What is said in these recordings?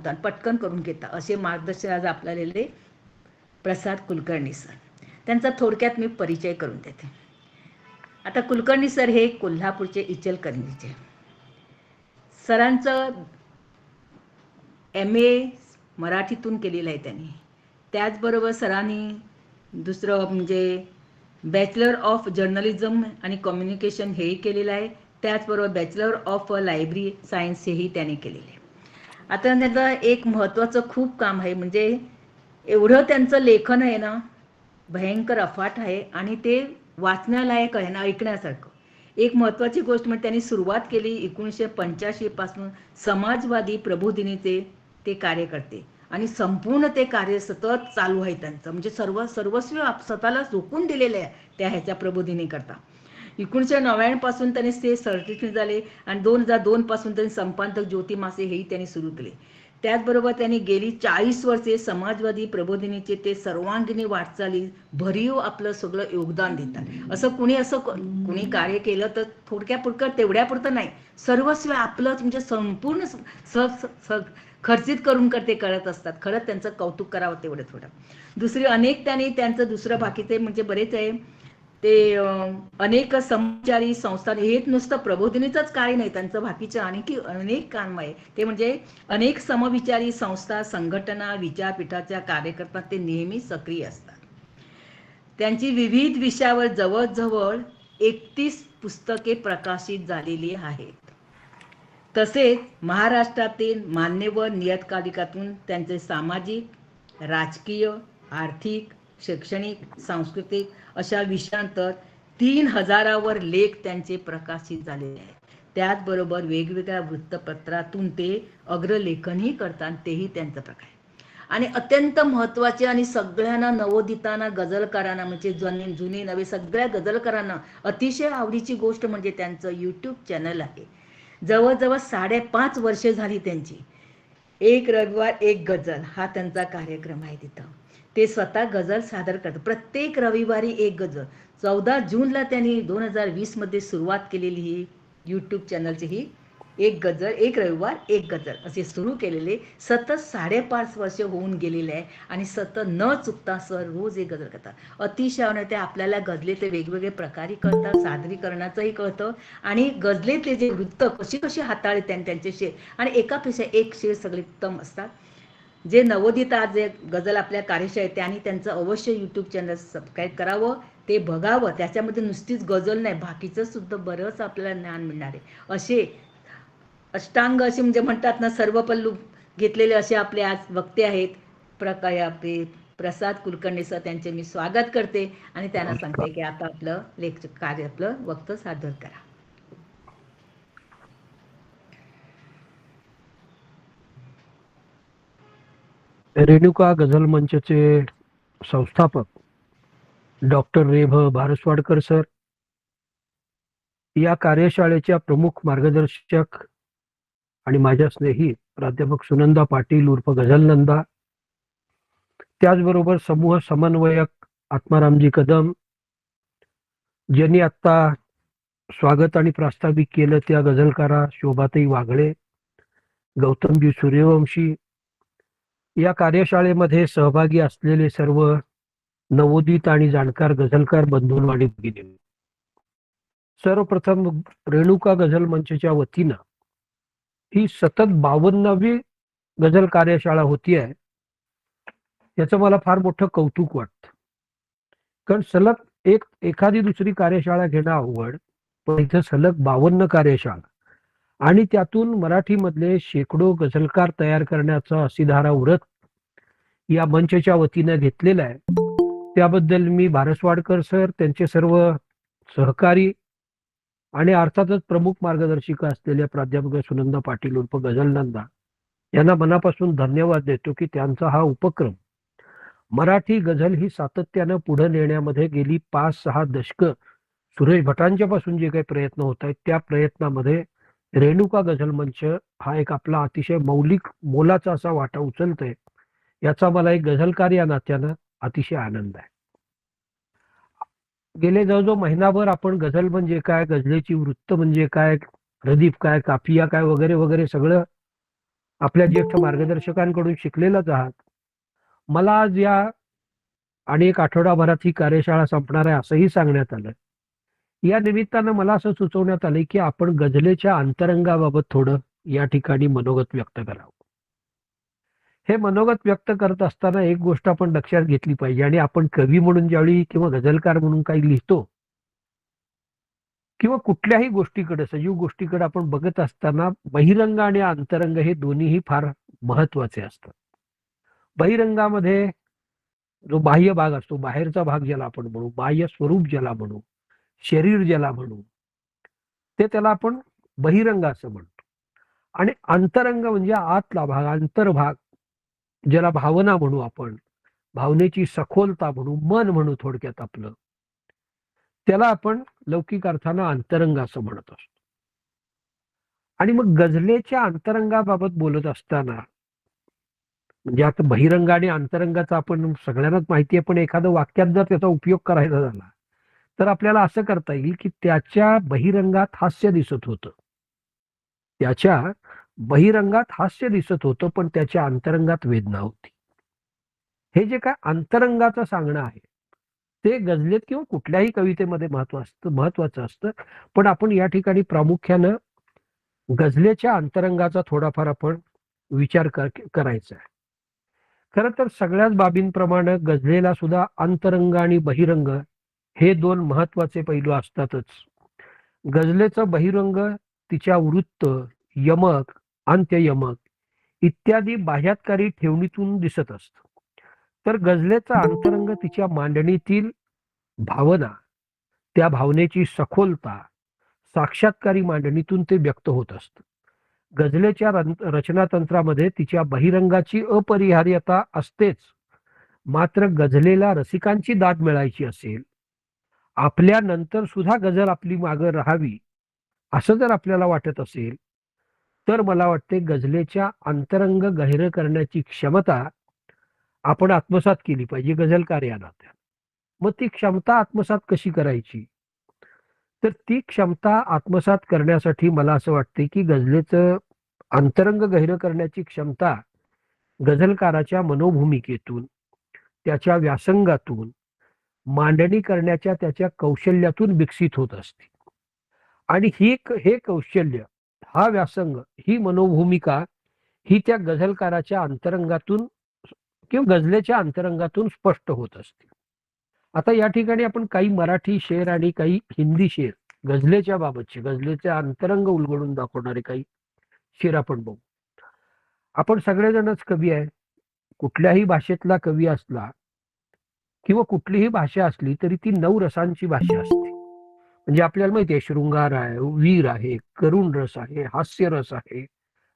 होतं आणि पटकन करून घेता असे मार्गदर्शन आज आपल्याला प्रसाद कुलकर्णी सर. त्यांचा थोडक्यात मी परिचय करून देते. आता कुलकर्णी सर हे कोल्हापूरचे इचलकरंजीचे. सरांचं MA मराठीतून केलेलं आहे त्यांनी. त्याचबरोबर सरांनी दुसरं म्हणजे बॅचलर ऑफ जर्नलिझम आणि कम्युनिकेशन हेही केलेलं आहे. त्याचबरोबर बॅचलर ऑफ लायब्ररी सायन्स हेही त्यांनी केलेले आहे. आता त्यांचं एक महत्त्वाचं खूप काम आहे, म्हणजे एवढं त्यांचं लेखन आहे ना, भयंकर अफाट आहे आणि ते वाचण्यालायक आहे ना, ऐकण्यासारखं. एक महत्त्वाची गोष्ट म्हणजे त्यांनी सुरुवात केली 1985 पासून समाजवादी प्रबोधिनीचे ते कार्य करते आणि संपूर्ण ते कार्य सतत चालू आहे त्यांचं, म्हणजे सर्वस्व स्वतःला झोकून दिलेले आहे त्या ह्याच्या प्रबोधिनी करता. 1999 पासून त्यांनी ते सर्टिफिकेट झाले आणि 2002 पासून त्यांनी संपादक ज्योती मासे हेही त्यांनी सुरू केले. त्याचबरोबर त्यांनी गेली 40 वर्षे समाजवादी प्रबोधिनीचे ते सर्वांगीण वाटचाली भरीव आपलं सगळं योगदान देतात. असं कुणी कार्य केलं तर थोडक्यापुरतं तेवढ्यापुरतं नाही, सर्वस्व आपलं म्हणजे संपूर्ण खर्चित करून ते करत असतात. खरंच त्यांचं कौतुक करावं तेवढं थोडं. दुसरी अनेक त्यांनी त्यांचं दुसरं बाकीचे म्हणजे बरेच आहे ते अनेक समविचारी संस्था, हे नुसतं प्रबोधिनीचंच कार्य नाही, त्यांचं बाकीचं आणखी अनेक काम आहे. ते म्हणजे अनेक समविचारी संस्था, संघटना, विद्यापीठाच्या कार्यकर्त्यात ते नेहमी सक्रिय असतात. त्यांची विविध विषयावर जवळजवळ 31 पुस्तके प्रकाशित झालेली आहेत. तसेच महाराष्ट्रातील मान्यवर नियतकालिकातून त्यांचे सामाजिक, राजकीय, आर्थिक, शैक्षणिक, सांस्कृतिक अशा विषयांतर 3000वर लेख त्यांचे प्रकाशित झालेले आहेत. त्याचबरोबर वेगवेगळ्या वृत्तपत्रातून ते अग्रलेखनही करतात, तेही त्यांचं प्रकार आहे. आणि अत्यंत महत्त्वाचे आणि सगळ्यांना नवोदितांना, गझलकारांना म्हणजे जुने नवे सगळ्या गझलकारांना अतिशय आवडीची गोष्ट म्हणजे त्यांचं यूट्यूब चॅनल आहे. जवळजवळ 5.5 वर्षे झाली त्यांची. एक रविवार एक गझल हा त्यांचा कार्यक्रम आहे. तिथं ते स्वतः गझल सादर करतात. प्रत्येक रविवारी एक गझल. 14 जूनला त्यांनी 2020 मध्ये सुरुवात केलेली ही यूट्यूब चॅनलची ही एक गझल एक रविवार एक गझल असे सुरू केलेले सतत 5.5 वर्ष होऊन गेलेले आहे आणि सतत न चुकता सर रोज एक गझल करतात. अतिशय ते आपल्याला गझले ते वेगवेगळे प्रकारे करतात, सादरीकरणाचंही कळतं आणि गझलेतले जे वृत्त कशी हाताळले त्यांचे शेर आणि एकापेक्षा एक शेर सगळे उत्तम असतात. जे नवोदित आज जे गझल आपल्या कार्यशाळेत त्यांनी त्यांचं अवश्य यूट्यूब चॅनल सबस्क्राईब करावं, ते बघावं. त्याच्यामध्ये नुसतीच गझल नाही, बाकीचं सुद्धा बरंच आपल्याला ज्ञान मिळणार आहे. असे अष्टांग असे म्हणजे म्हणतात ना, सर्व पल्लू घेतलेले असे आपले आज वक्ते आहेत आपले प्रसाद कुलकर्णी सर. त्यांचे मी स्वागत करते आणि त्यांना सांगते की आता आपलं लेक्चर कार्य आपलं वक्तव्य सादर करा. रेणुका गझल मंचचे संस्थापक डॉक्टर रेभ भारसवाडकर सर, या कार्यशाळेच्या प्रमुख मार्गदर्शक आणि माझ्या स्नेही प्राध्यापक सुनंदा पाटील उर्फ गझलनंदा, त्याचबरोबर समूह समन्वयक आत्मारामजी कदम, ज्यांनी आता स्वागत आणि प्रास्ताविक केलं त्या गझलकारा शोभाताई वागळे, गौतमजी सूर्यवंशी, या कार्यशाळेमध्ये सहभागी असलेले सर्व नवोदित आणि जाणकार गझलकार बंधू आणि भगिनी, सर्वप्रथम रेणुका गझल मंचच्या वतीनं ही सतत 52वी गझल कार्यशाळा होती आहे, याचं मला फार मोठं कौतुक वाटतं. कारण सलग एखादी दुसरी कार्यशाळा घेणं अवघड, पण इथं सलग 52 कार्यशाळा आणि त्यातून मराठीमधले शेकडो गझलकार तयार करण्याचा असिधारा व्रत या मंचच्या वतीनं घेतलेला आहे. त्याबद्दल मी भारसवाडकर सर, त्यांचे सर्व सहकारी आणि अर्थातच प्रमुख मार्गदर्शिका असलेल्या प्राध्यापक सुनंदा पाटील उर्फ गझलनंदा यांना मनापासून धन्यवाद देतो की त्यांचा हा उपक्रम मराठी गझल ही सातत्यानं पुढे नेण्यामध्ये गेली 5-6 दशकं सुरेश भटांच्या पासून जे काही प्रयत्न होत आहेत त्या प्रयत्नामध्ये रेणुका गझल मंच हा एक आपला अतिशय मौलिक मोलाचा असा वाटा उचलतोय, याचा मला एक गझलकार या नात्यानं अतिशय आनंद आहे. गेले जवळजवळ महिनाभर आपण गझल म्हणजे काय, गझलेची वृत्त म्हणजे काय, रदीफ काय, काफिया काय वगैरे वगैरे सगळं आपल्या ज्येष्ठ मार्गदर्शकांकडून शिकलेलाच आहात. मला आज या आणि एक आठवडाभरात ही कार्यशाळा संपणार आहे असंही सांगण्यात आलं. या निमित्तानं मला असं सुचवण्यात आलं की आपण गझलेच्या अंतरंगाबाबत थोडं या ठिकाणी मनोगत व्यक्त करावं. हे मनोगत व्यक्त करत असताना एक गोष्ट आपण लक्षात घेतली पाहिजे, आणि आपण कवी म्हणून ज्यावेळी किंवा गझलकार म्हणून काही लिहितो किंवा कुठल्याही गोष्टीकडे, सजीव गोष्टीकडे आपण बघत असताना बहिरंग आणि अंतरंग हे दोन्हीही फार महत्वाचे असतात. बहिरंगामध्ये जो बाह्य भाग असतो, बाहेरचा भाग ज्याला आपण म्हणू, बाह्य स्वरूप ज्याला म्हणू, शरीर ज्याला म्हणू, ते त्याला आपण बहिरंग असं म्हणतो. आणि अंतरंग म्हणजे आतला भाग, अंतर्भाग, ज्याला भावना म्हणू आपण, भावनेची सखोलता म्हणू, मन म्हणू थोडक्यात आपलं, त्याला आपण लौकिक अर्थानं अंतरंग असं म्हणत असतो. आणि मग गझलेच्या अंतरंगाबाबत बोलत असताना, म्हणजे आता बहिरंग आणि अंतरंगाचा आपण सगळ्यांनाच माहिती आहे, पण एखादं वाक्यात जर त्याचा उपयोग करायचा झाला तर आपल्याला असं करता येईल की त्याच्या बहिरंगात हास्य दिसत होतं, त्याच्या बहिरंगात हास्य दिसत होतं, पण त्याच्या अंतरंगात वेदना होती. हे जे काय अंतरंगाचं सांगणं आहे ते गझलेत किंवा कुठल्याही कवितेमध्ये महत्वाचं असतं. पण आपण या ठिकाणी प्रामुख्यानं गझलेच्या अंतरंगाचा थोडाफार आपण विचार करायचा आहे. खरं तर सगळ्याच बाबींप्रमाणे गझलेला सुद्धा अंतरंग आणि बहिरंग हे दोन महत्वाचे पैलू असतातच. गझलेचं बहिरंग तिच्या वृत्त, यमक, अंत्ययमक इत्यादी बाह्यातकारी ठेवणीतून दिसत असतं. तर गझलेचा अंतरंग तिच्या मांडणीतील भावना, त्या भावनेची सखोलता, साक्षात्कारी मांडणीतून ते व्यक्त होत असतं. गझलेच्या रचनातंत्रामध्ये तिच्या बहिरंगाची अपरिहार्यता असतेच, मात्र गझलेला रसिकांची दाद मिळायची असेल, आपल्या नंतर सुद्धा गझल आपली मागं राहावी असं जर आपल्याला वाटत असेल, तर मला वाटते गझलेच्या अंतरंग गहिरं करण्याची क्षमता आपण आत्मसात केली पाहिजे गझलकार या नात्यानं. मग ती क्षमता आत्मसात कशी करायची? तर ती क्षमता आत्मसात करण्यासाठी मला असं वाटते की गझलेचं अंतरंग गहिरं करण्याची क्षमता गझलकाराच्या मनोभूमिकेतून, त्याच्या व्यासंगातून, मांडणी करण्याच्या त्याच्या कौशल्यातून विकसित होत असते. आणि हे कौशल्य, हा व्यासंग, ही मनोभूमिका ही त्या गझलकाराच्या अंतरंगातून किंवा गझलेच्या अंतरंगातून स्पष्ट होत असते. आता या ठिकाणी आपण काही मराठी शेर आणि काही हिंदी शेर गझलेच्या बाबतचे, गझलेचे अंतरंग उलगडून दाखवणारे काही शेर आपण बघू. आपण सगळेजणच कवी आहे. कुठल्याही भाषेतला कवी असला किंवा कुठलीही भाषा असली तरी ती 9 रसांची भाषा असते. म्हणजे आपल्याला माहिती आहे, शृंगार आहे, वीर आहे, करुण रस आहे, हास्य रस आहे,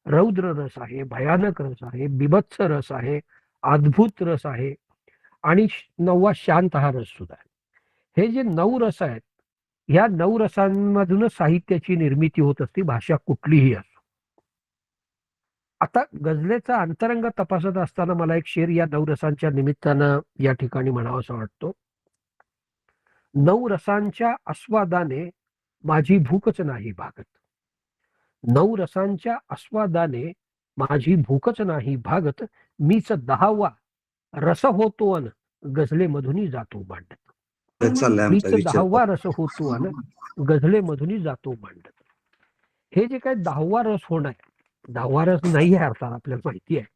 रौद्र रस आहे, भयानक रस आहे, बिभत्स रस आहे, अद्भुत रस आहे आणि 9वा शांत हा रस सुद्धा आहे. हे जे 9 रस आहेत, ह्या 9 रसांमधूनच साहित्याची निर्मिती होत असते, भाषा कुठलीही असो. आता गझलेचा अंतरंग तपासत असताना मला एक शेर या 9 रसांच्या निमित्तानं या ठिकाणी म्हणावासा वाटतो. 9 रसांच्या आस्वादाने माझी भूकच नाही भागत. 9 रसांच्या आस्वादाने माझी भूकच नाही भागत. मीच 10वा रस होतो अन गझलेमधूनही जातो मांडत. मीच 10वा रस होतो अन गझलेमधूनही जातो मांडत. हे जे काही 10वा रस होणार, 10वा रस नाही आहे अर्थात आपल्याला माहिती आहे,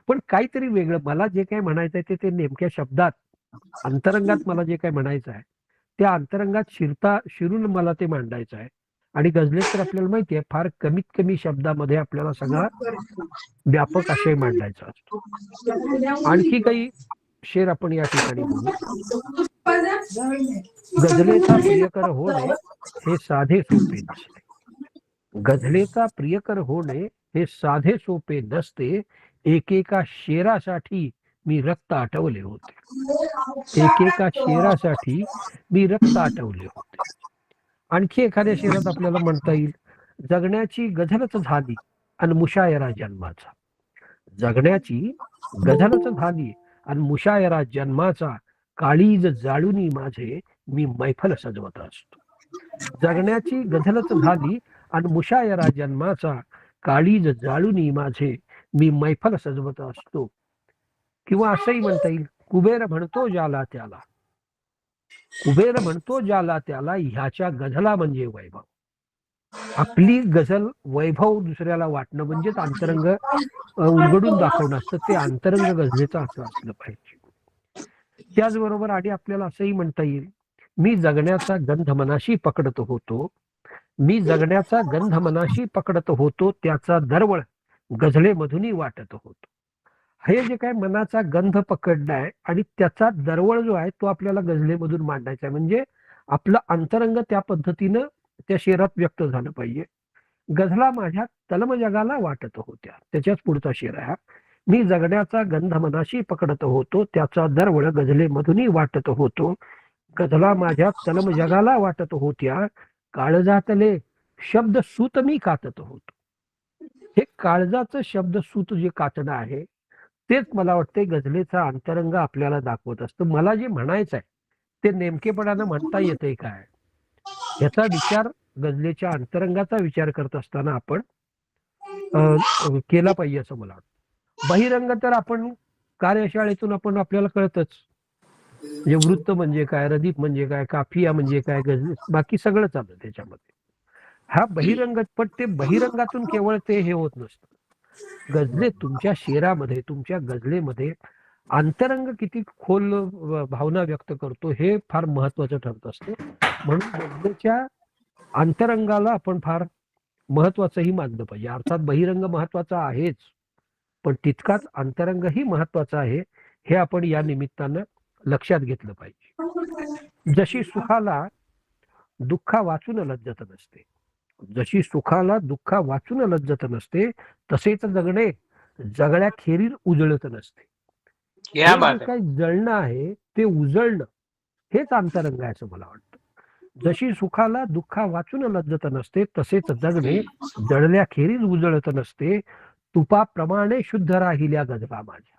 पण काहीतरी वेगळं मला जे काही म्हणायचं आहे ते नेमक्या शब्दात, अंतरंगात मला जे काही म्हणायचं आहे त्या अंतरंगात शिरून मला ते मांडायचं आहे. आणि गझलेत तर आपल्याला माहिती आहे फार कमीत कमी शब्दामध्ये आपल्याला सगळा व्यापक आशय मांडायचा असतो. आणखी काही शेर आपण या ठिकाणी बघू. गझलेचा प्रियकर होणे हे साधे सोपे नसते. गझलेचा प्रियकर होणे हे साधे सोपे नसते. एकेका शेरासाठी मी रक्त आटवले होते. एकेका शेरासाठी मी रक्त आटवले होते. आणखी एखाद्या शेरात आपल्याला म्हणता येईल, जगण्याची गझलच झाली आणि मुशायरा जन्माचा. जगण्याची गझलच झाली आणि मुशायरा जन्माचा. काळीज जाळुनी माझे मी मैफल सजवत असतो. जगण्याची गझलच झाली आणि मुशायरा जन्माचा. काळीज जाळुनी माझे मी मैफल सजवत असतो. किंवा असंही म्हणता येईल, कुबेर म्हणतो ज्याला त्याला, कुबेर म्हणतो ज्याला त्याला, ह्याच्या गझला म्हणजे वैभव. आपली गझल वैभव दुसऱ्याला वाटणं म्हणजेच अंतरंग उलगडून दाखवणं असतं. ते अंतरंग गझलेचं असं असलं पाहिजे. त्याचबरोबर आणि आपल्याला असंही म्हणता येईल, मी जगण्याचा गंध मनाशी पकडत होतो, मी जगण्याचा गंध मनाशी पकडत होतो, त्याचा दरवळ गझलेमधूनही वाटत होतो. हे जे काय मनाचा गंध पकडणं आहे आणि त्याचा दरवळ जो आहे तो आपल्याला गझलेमधून मांडायचा आहे. म्हणजे आपलं अंतरंग त्या पद्धतीनं त्या शेरात व्यक्त झालं पाहिजे. गझला माझ्या तलम जगाला वाटत होत्या, त्याच्याच पुढचा शेर आहे. मी जगण्याचा गंध मनाशी पकडत होतो, त्याचा दरवळ गझलेमधूनही वाटत होतो. गझला माझ्या तलम जगाला वाटत होत्या, काळजातले शब्द सूत मी कातत होतो. हे काळजाचं शब्द सूत जे कातणं आहे तेच मला वाटतं गझलेचा अंतरंग आपल्याला दाखवत असतं. मला जे म्हणायचं आहे ते नेमकेपणानं म्हणता येतंय काय, याचा विचार गझलेच्या अंतरंगाचा विचार करत असताना आपण केला पाहिजे असं मला वाटतं. बहिरंग तर आपण कार्यशाळेतून आपल्याला कळतच. म्हणजे वृत्त म्हणजे काय, रदीप म्हणजे काय, काफिया म्हणजे काय, गझल बाकी सगळं चालतं त्याच्यामध्ये. हा बहिरंग, पण ते बहिरंगातून केवळ ते हे होत नसतं. गझले तुमच्या शेरामध्ये, तुमच्या गझलेमध्ये अंतरंग किती खोल भावना व्यक्त करतो हे फार महत्वाचं ठरत असतं. म्हणून गझलेच्या अंतरंगाला आपण फार महत्वाचंही मानलं पाहिजे. अर्थात बहिरंग महत्वाचा आहेच, पण तितकाच अंतरंगही महत्वाचा आहे, हे आपण या निमित्तानं लक्षात घेतलं पाहिजे. जशी सुखाला दुःखा वाचून लज्जत नसते, जशी सुखाला दुःखा वाचून लज्जत नसते, तसेच जगणे जगण्याखेरीज उजळत नसते. हे जे काही जळणं आहे ते उजळणं हेच अंतरंग आहे असं मला वाटतं. जशी सुखाला दुःखा वाचून लज्जत नसते, तसेच जगणे जळल्याखेरीज उजळत नसते. तुपाप्रमाणे शुद्ध राहिल्या गझला माझ्या,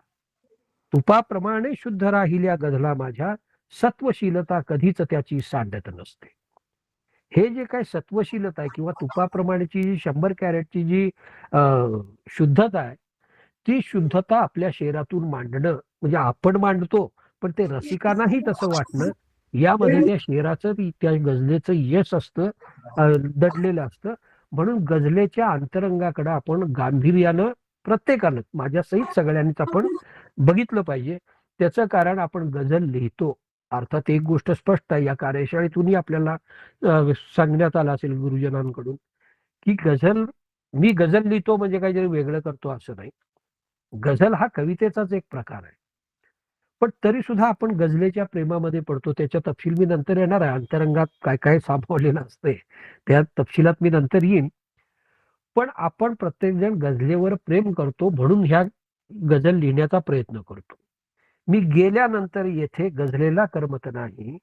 तुपाप्रमाणे शुद्ध राहिल्या गझला माझ्या, सत्वशीलता कधीच त्याची सांडत नसते. हे जे काय सत्वशीलता आहे किंवा तुपाप्रमाणेची 100 कॅरेटची जी शुद्धता आहे, ती शुद्धता आपल्या शेरातून मांडणं म्हणजे आपण मांडतो, पण ते रसिकांनाही तसं वाटणं, यामध्ये त्या शेराचं त्या गझलेचं यश असतं, दडलेलं असतं. म्हणून गझलेच्या अंतरंगाकडे आपण गांभीर्यानं प्रत्येकानं, माझ्यासहित सगळ्यांनीच आपण बघितलं पाहिजे. त्याचं कारण आपण गझल लिहितो. अर्थात एक गोष्ट स्पष्ट आहे, या कार्यशाळेतूनही आपल्याला सांगण्यात आलं असेल गुरुजनांकडून, की मी गझल लिहितो म्हणजे काहीतरी वेगळं करतो असं नाही. गझल हा कवितेचाच एक प्रकार आहे. पण तरी सुद्धा आपण गझलेच्या प्रेमामध्ये पडतो. त्याच्या तपशील मी नंतर येणार आहे. अंतरंगात काय काय सामावलेलं असते त्या तपशिलात मी नंतर येईन. पण आपण प्रत्येकजण गझलेवर प्रेम करतो म्हणून ह्या गझल लिहिण्याचा प्रयत्न करतो. मी गेल्यानंतर येथे गझलेला करमत नाही,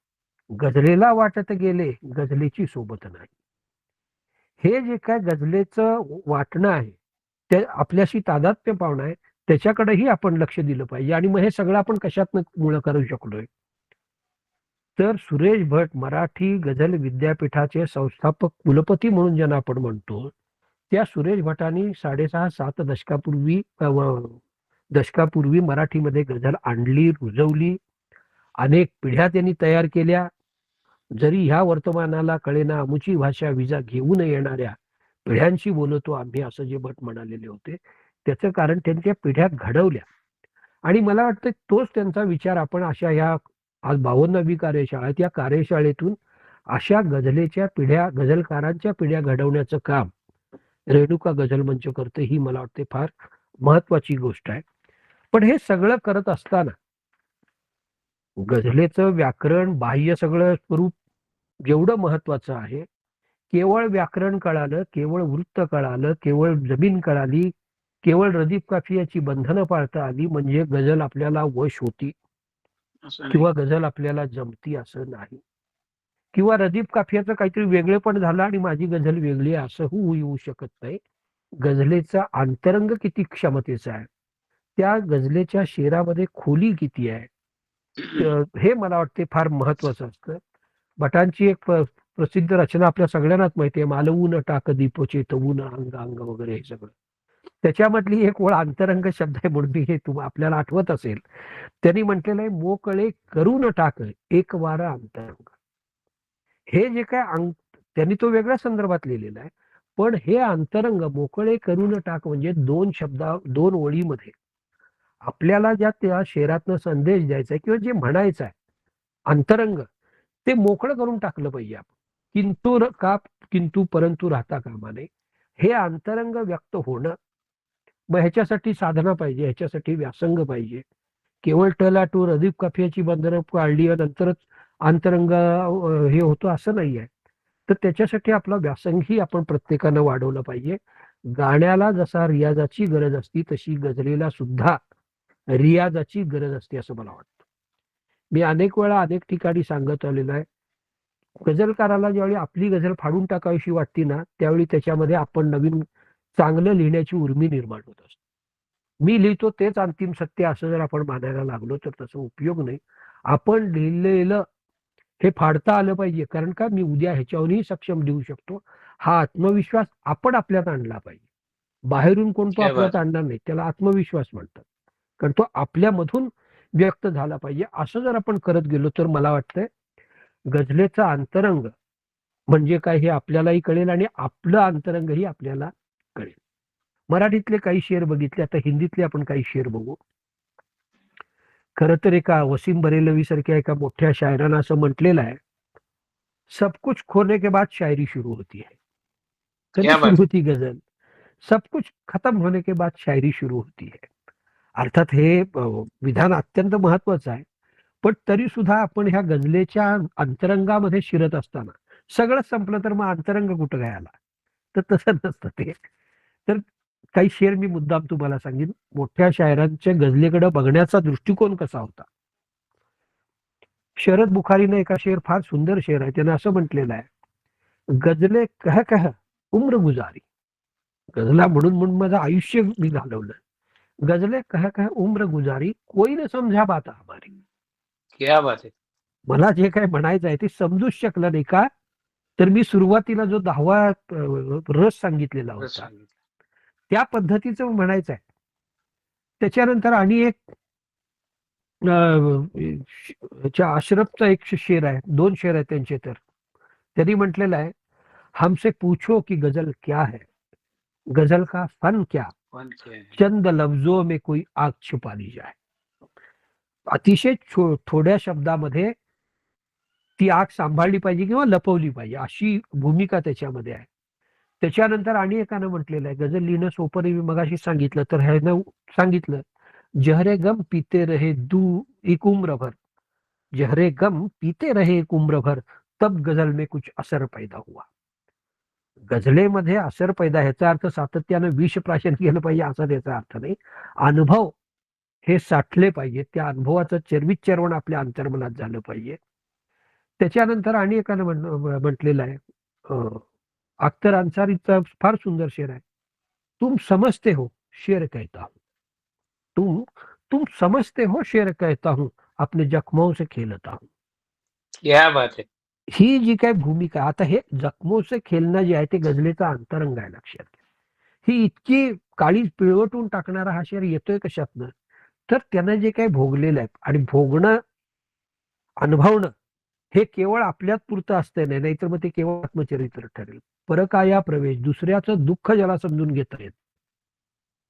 गझलेला वाटत गेले गझलेची सोबत नाही. हे जे काय गझलेचं वाटणं आहे ते आपल्याशी तादात्म्य पावणं आहे, त्याच्याकडेही आपण लक्ष दिलं पाहिजे. आणि मग हे सगळं आपण कशातनं मुळे करू शकलोय, तर सुरेश भट मराठी गझल विद्यापीठाचे संस्थापक कुलपती म्हणून ज्यांना आपण म्हणतो, त्या सुरेश भटांनी 6.5-7 दशकापूर्वी मराठीमध्ये गझल आणली, रुजवली. अनेक पिढ्या त्यांनी तयार केल्या. जरी ह्या वर्तमानाला कळेना आमुची भाषा विजा घेऊन येणाऱ्या पिढ्यांशी बोलतो आम्ही, असं जे भट म्हणालेले होते, त्याचं कारण त्यांच्या पिढ्या घडवल्या. आणि मला वाटतं तोच त्यांचा विचार आपण अशा ह्या आज 52वी कार्यशाळा, त्या कार्यशाळेतून अशा गझलेच्या पिढ्या, गझलकारांच्या पिढ्या घडवण्याचं काम रेणुका गझल मंच करते, ही मला वाटते फार महत्वाची गोष्ट आहे. पण हे सगळं करत असताना गझलेचं व्याकरण, बाह्य सगळं स्वरूप जेवढं महत्वाचं आहे, केवळ व्याकरण कळालं, केवळ वृत्त कळालं, केवळ जमीन कळाली, केवळ रदीफ काफियाची बंधनं पाळता आली म्हणजे गझल आपल्याला वश होती किंवा गझल आपल्याला जमती असं नाही. किंवा रदीफ काफियाचं काहीतरी वेगळेपण झालं आणि माझी गझल वेगळी आहे असं येऊ शकत नाही. गझलेचा अंतरंग किती क्षमतेचा आहे, त्या गझलेच्या शेरामध्ये खोली किती आहे, हे मला वाटते फार महत्वाचं असतं. भटांची एक प्रसिद्ध रचना आपल्या सगळ्यांनाच माहिती आहे, मालवून टाक दीप चेतवून अंग अंग वगैरे, हे सगळं त्याच्यामधली एक ओळ अंतरंग शब्द आहे म्हणून मी हे आपल्याला आठवत असेल. त्यांनी म्हटलेलं आहे, मोकळे करून टाक एक वारा अंतरंग. हे जे काय त्यांनी तो वेगळ्या संदर्भात लिहिलेला आहे, पण हे अंतरंग मोकळे करून टाक म्हणजे दोन ओळीमध्ये आपल्याला ज्या त्या शेरातनं संदेश द्यायचा आहे किंवा जे म्हणायचं आहे अंतरंग, ते मोकळं करून टाकलं पाहिजे आपण. किंतु परंतु राहता कामा नये. हे अंतरंग व्यक्त होणं, मग ह्याच्यासाठी साधना पाहिजे, ह्याच्यासाठी व्यासंग पाहिजे. केवळ टलाटूर अधिक काफियाची बंधनं काढली नंतरच अंतरंग हे होतं असं नाही आहे. तर त्याच्यासाठी आपला व्यासंगही आपण प्रत्येकानं वाढवलं पाहिजे. गाण्याला जसा रियाजाची गरज असती तशी गझलेला सुद्धा रियाजाची गरज असते असं मला वाटतं. मी अनेक वेळा अनेक ठिकाणी सांगत आलेलो आहे, गझलकाराला ज्यावेळी आपली गझल फाडून टाकावीशी वाटते ना, त्यावेळी त्याच्यामध्ये आपण नवीन चांगलं लिहिण्याची उर्मी निर्माण होत असते. मी लिहितो तेच अंतिम सत्य असं जर आपण मानायला लागलो तर तसं उपयोग नाही. आपण लिहिलेलं हे फाडता आलं पाहिजे, कारण का मी उद्या ह्याच्यावरही सक्षम लिहू शकतो हा आत्मविश्वास आपण आपल्यात आणला पाहिजे. बाहेरून कोण तो क्या आपल्यात बात है. आणणार नाही, त्याला आत्मविश्वास म्हणतात. कारण तो आपल्यामधून व्यक्त झाला पाहिजे. असं जर आपण करत गेलो तर मला वाटतंय गझलेचा अंतरंग म्हणजे काय हे आपल्यालाही कळेल आणि आपलं अंतरंगही आपल्याला कळेल. मराठीतले काही शेर बघितले, आता हिंदीतले आपण काही शेर बघू. खरं तर एका वसीम बरेलवी सारख्या एका मोठ्या शायरानं असं म्हटलेलं आहे, सब कुछ खोने के बाद शायरी शुरू होती है. कधी क्या सुरू बात है. होती गझल? सब कुछ खत्म होने के बाद शायरी शुरू होती है. अर्थात हे विधान अत्यंत महत्वाचं आहे, पण तरी सुद्धा आपण ह्या गझलेच्या अंतरंगामध्ये शिरत असताना सगळं संपलं तर मग अंतरंग कुठं काय आला? तर तसं नसतं ते. तर काही शेर मी मुद्दाम तुम्हाला सांगेन. मोठ्या शायरांच्या गझलेकडे बघण्याचा दृष्टिकोन कसा होता. शरद बुखारीने एका शेर फार सुंदर शेर आहे, त्याने असं म्हटलेलं आहे, गझले कह कह उम्र गुजारी. गझला म्हणून म्हणून माझं आयुष्य मी घालवलं. गझले कह कह उम्र गुजारी कोई न समझा बात हमारी. क्या बात है. मला जे काय म्हणायचं आहे ते समजूच शकलं नाही का, तर मी सुरुवातीला जो 10वा रस सांगितलेला बस होता सांगितलं. त्या पद्धतीचं म्हणायचं आहे. त्याच्यानंतर आणि एक अशरफचा एक शेर आहे, 2 शेर आहेत त्यांचे. तर त्यांनी म्हटलेलं आहे, हमसे पूछो कि गजल क्या है, गजल का फन क्या, पण क्या है. चंद लफ्जों में कोई आग छुपा ली जाए. अतिशय थोड्या शब्दामध्ये ती आग सांभाळली पाहिजे किंवा लपवली पाहिजे अशी भूमिका त्याच्यामध्ये आहे. त्याच्यानंतर आणि एकानं म्हटलेलं आहे, गझल लिहिणं सोपं नाही. मी मगाशी सांगितलं तर ह्यानं सांगितलं, जहरे गम पीते रहे एक उम्र भर, जहरे गम पीते रहे एक उम्र भर, तब गझल में कुछ असर पैदा हुआ. गझलेमध्ये असर पैदा, ह्याचा अर्थ सातत्यानं विष प्राशन केलं पाहिजे असा त्याचा अर्थ नाही. अनुभव हे साठले पाहिजे, त्या अनुभवाचं चरविचर्वण आपल्या अंतर्मनात झालं पाहिजे. त्याच्यानंतर आणि एकानं म्हटलेलं आहे, अख्तर अन्सारीचा फार सुंदर शेर आहे, तुम समजते हो शेर कहता हूं, तुम समजते हो शेर कहता हूं, अपने जख्मों से खेलता हूं. क्या बात है. ही जी काय भूमिका, आता हे जखमों से खेळणं जे आहे ते गझलेचा अंतरंग आहे, लक्षात घ्या. ही इतकी काळी पिळवटून टाकणारा हा शेर येतोय कशातनं, तर त्यानं जे काही भोगलेलं आहे आणि भोगणं अनुभवणं हे केवळ आपल्यात पुरतं असतं नाही, नाहीतर मग ते केवळ आत्मचरित्र ठरेल. परकाया प्रवेश, दुसऱ्याचं दुःख ज्याला समजून घेता येत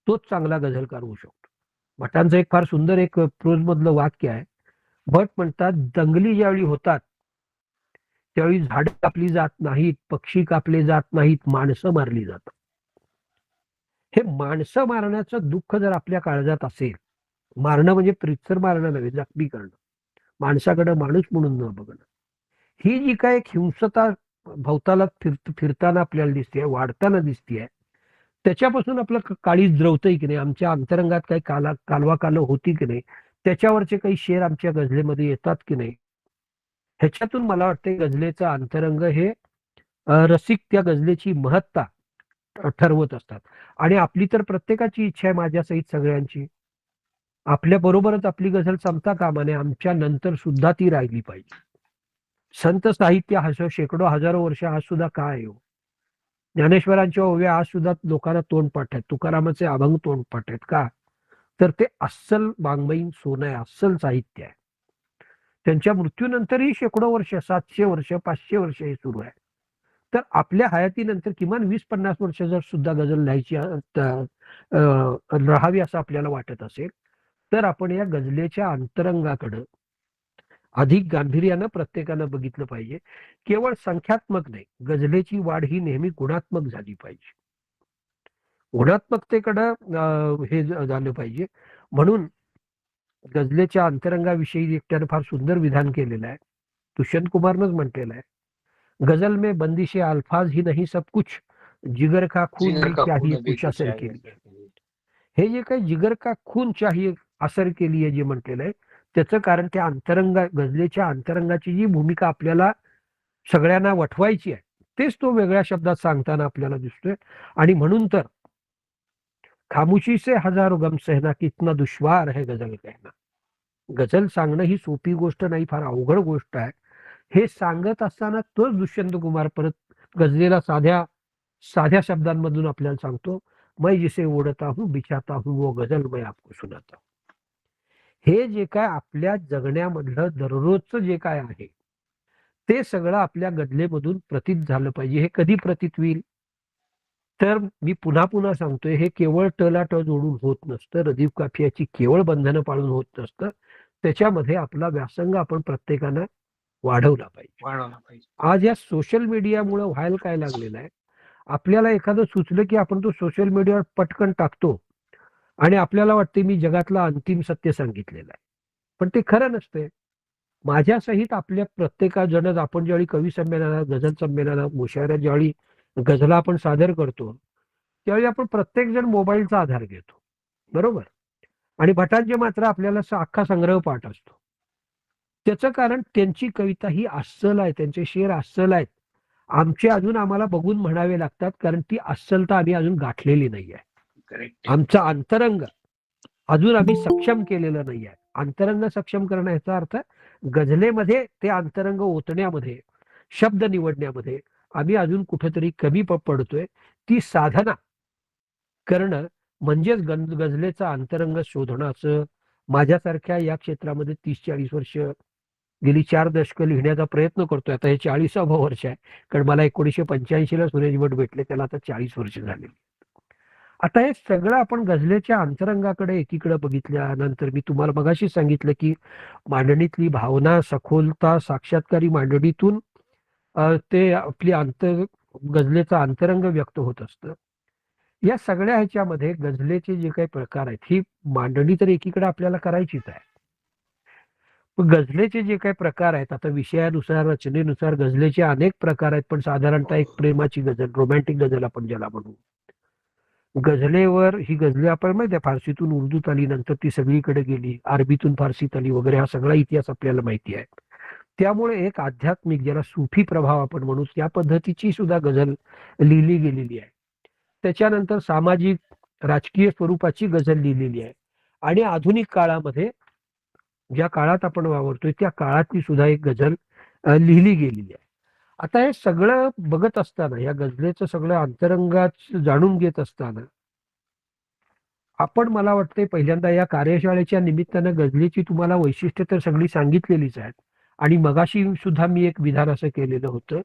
तोच चांगला गझलकार होऊ शकतो. भटांचं एक फार सुंदर एक प्रोज मधलं वाक्य आहे. भट म्हणतात, दंगली ज्यावेळी होतात त्यावेळी झाडं कापली जात नाहीत, पक्षी कापले जात नाहीत, माणसं मारली जातात. हे माणसं मारण्याचं दुःख जर आपल्या काळजात असेल, मारणं म्हणजे प्रीतसर मारणं नव्हे, जखमी करणं, माणसाकडे माणूस म्हणून न बघणं, ही जी काय एक हिंसता भवताला फिरताना आपल्याला दिसते, वाढताना दिसते, त्याच्यापासून आपलं काळीज द्रवतंय की नाही, आमच्या अंतरंगात काही कालवा काल होती की नाही, त्याच्यावरचे काही शेर आमच्या गझलेमध्ये येतात की नाही, ह्याच्यातून मला वाटतं गझलेचं अंतरंग हे रसिक त्या गझलेची महत्ता ठरवत असतात. आणि आपली तर प्रत्येकाची इच्छा आहे, माझ्या सहित सगळ्यांची, आपल्या बरोबरच आपली गझल संपता कामा नये, आमच्या नंतर सुद्धा ती राहिली पाहिजे. संत साहित्य शेकडो हजारो वर्ष हा सुद्धा काय हो, ज्ञानेश्वरांच्या ओव्या आज सुद्धा लोकांना तोंडपाठ आहेत. तुकारामाचे अभंग तोंडपाठ आहेत. का? तर ते अस्सल वाङ्मयीन सोनं आहे, अस्सल साहित्य आहे. त्यांच्या मृत्यूनंतरही शेकडो वर्ष, 700 वर्ष, 500 वर्ष हे सुरू आहे. तर आपल्या हयातीनंतर किमान 20-50 वर्ष जर सुद्धा गझल लिहायची राहावी असं आपल्याला वाटत असेल, तर आपण या गझलेच्या अंतरंगाकडं अधिक गांभीर्यानं प्रत्येकानं बघितलं पाहिजे. केवळ संख्यात्मक नाही, गझलेची वाढ ही नेहमी गुणात्मक झाली पाहिजे. गुणात्मकतेकडं हे झालं पाहिजे. म्हणून गझलेच्या अंतरंगाविषयी एकट्यानं फार सुंदर विधान केलेलं आहे. दुष्यंत कुमारनंच म्हटलेलं आहे, गजल में बंदिशे अल्फाज ही नहीं सब कुछ, जिगर का खून जिगर भी का चाहिए खून भी कुछ असर चाहिए के लिए. असर के लिए. हे जे काही जिगर का खून चाहिए असर के लिए जे म्हटलेलं आहे, त्याचं कारण त्या गझलेच्या अंतरंगाची जी भूमिका आपल्याला सगळ्यांना वठवायची आहे, तेच तो वेगळ्या शब्दात सांगताना आपल्याला दिसतोय. आणि म्हणून तर खामोशी से हजारो गम सहना कितना दुश्वार है गझल कहना. गझल सांगणं ही सोपी गोष्ट नाही, फार अवघड गोष्ट आहे. हे सांगत असताना तोच दुष्यंत कुमार परत गझलेला साध्या साध्या शब्दांमधून आपल्याला सांगतो, मैं जिसे ओढता हूं बिछाता हूं वो गझल मैं आपको सुनाता हूं. हे जे काय आपल्या जगण्यामधलं दररोजचं जे काय आहे, ते सगळं आपल्या गझलेमधून प्रतीत झालं पाहिजे. हे कधी प्रतीत होईल? तर मी पुन्हा पुन्हा सांगतोय, हे केवळ टलाट जोडून होत नसतं, रदीफ काफियाची केवळ बंधनं पाळून होत नसतं. त्याच्यामध्ये आपला व्यासंग आपण प्रत्येकानं वाढवला पाहिजे. वाढवला पाहिजे. आज या सोशल मीडियामुळे व्हायला काय लागलेलं आहे, आपल्याला एखादं सुचलं की आपण तो सोशल मीडियावर पटकन टाकतो आणि आपल्याला वाटते मी जगातलं अंतिम सत्य सांगितलेलं आहे. पण ते खरं नसते. माझ्या सहित आपल्या प्रत्येकाजणच आपण ज्यावेळी कवी संमेलनात, गझल संमेलनात, मुशायऱ्यात ज्यावेळी गझला आपण सादर करतो, त्यावेळी आपण प्रत्येक जण मोबाईलचा आधार घेतो, बरोबर. आणि भटांचे मात्र आपल्याला अख्खा संग्रह पाठ असतो. त्याचं कारण त्यांची कविता ही अस्सल आहे, त्यांचे शेर अस्सल आहेत. आमचे अजून आम्हाला बघून म्हणावे लागतात, कारण ती अस्सलता आम्ही अजून गाठलेली नाही आहे. करेक्ट. आमचा अंतरंग अजून आम्ही सक्षम केलेलं नाही आहे. अंतरंग सक्षम करणं याचा अर्थ गझलेमध्ये ते अंतरंग ओतण्यामध्ये, शब्द निवडण्यामध्ये आम्ही अजून कुठेतरी कमी पडतोय. ती साधना करणं म्हणजेच गझलेचा अंतरंग शोधणं असं माझ्यासारख्या या क्षेत्रामध्ये 30-40 वर्ष, गेली 4 दशकं लिहिण्याचा प्रयत्न करतोय. आता हे 40वा वर्ष आहे, कारण मला 1985ला सुरेश भट भेटले, त्याला आता 40 वर्ष झाले. आता हे सगळं आपण गझलेच्या अंतरंगाकडे एकीकडे बघितल्यानंतर मी तुम्हाला मगाशी सांगितलं की मांडणीतली भावना, सखोलता, साक्षात्कारी मांडणीतून ते आपली गझलेचं अंतरंग व्यक्त होत असतं. या सगळ्या ह्याच्यामध्ये गझलेचे जे काही प्रकार आहेत, ही मांडणी तर एकीकडे आपल्याला करायचीच आहे. पण गझलेचे जे काही प्रकार आहेत, आता विषयानुसार, रचनेनुसार गझलेचे अनेक प्रकार आहेत. पण साधारणतः एक प्रेमाची गझल, रोमॅन्टिक गझल आपण ज्याला म्हणू, गझलेवर ही गझले आपण माहिती आहे फारसीतून उर्दूत आली, नंतर ती सगळीकडे गेली, अरबीतून फारसीत आली वगैरे, हा सगळा इतिहास आपल्याला माहिती आहे. त्यामुळे एक आध्यात्मिक, ज्याला सुफी प्रभाव आपण म्हणू, त्या पद्धतीची सुद्धा गझल लिहिली गेलेली आहे. त्याच्यानंतर सामाजिक, राजकीय स्वरूपाची गझल लिहिलेली आहे. आणि आधुनिक काळामध्ये ज्या काळात आपण वावरतोय त्या काळातली सुद्धा एक गझल लिहिली गेलेली आहे. आता हे सगळं बघत असताना, या गझलेचं सगळं अंतरंगात जाणून घेत असताना, आपण मला वाटतंय पहिल्यांदा या कार्यशाळेच्या निमित्तानं गझलेची तुम्हाला वैशिष्ट्य तर सगळी सांगितलेलीच आहेत. आणि मगाशी सुद्धा मी एक विधान असं केलेलं होतं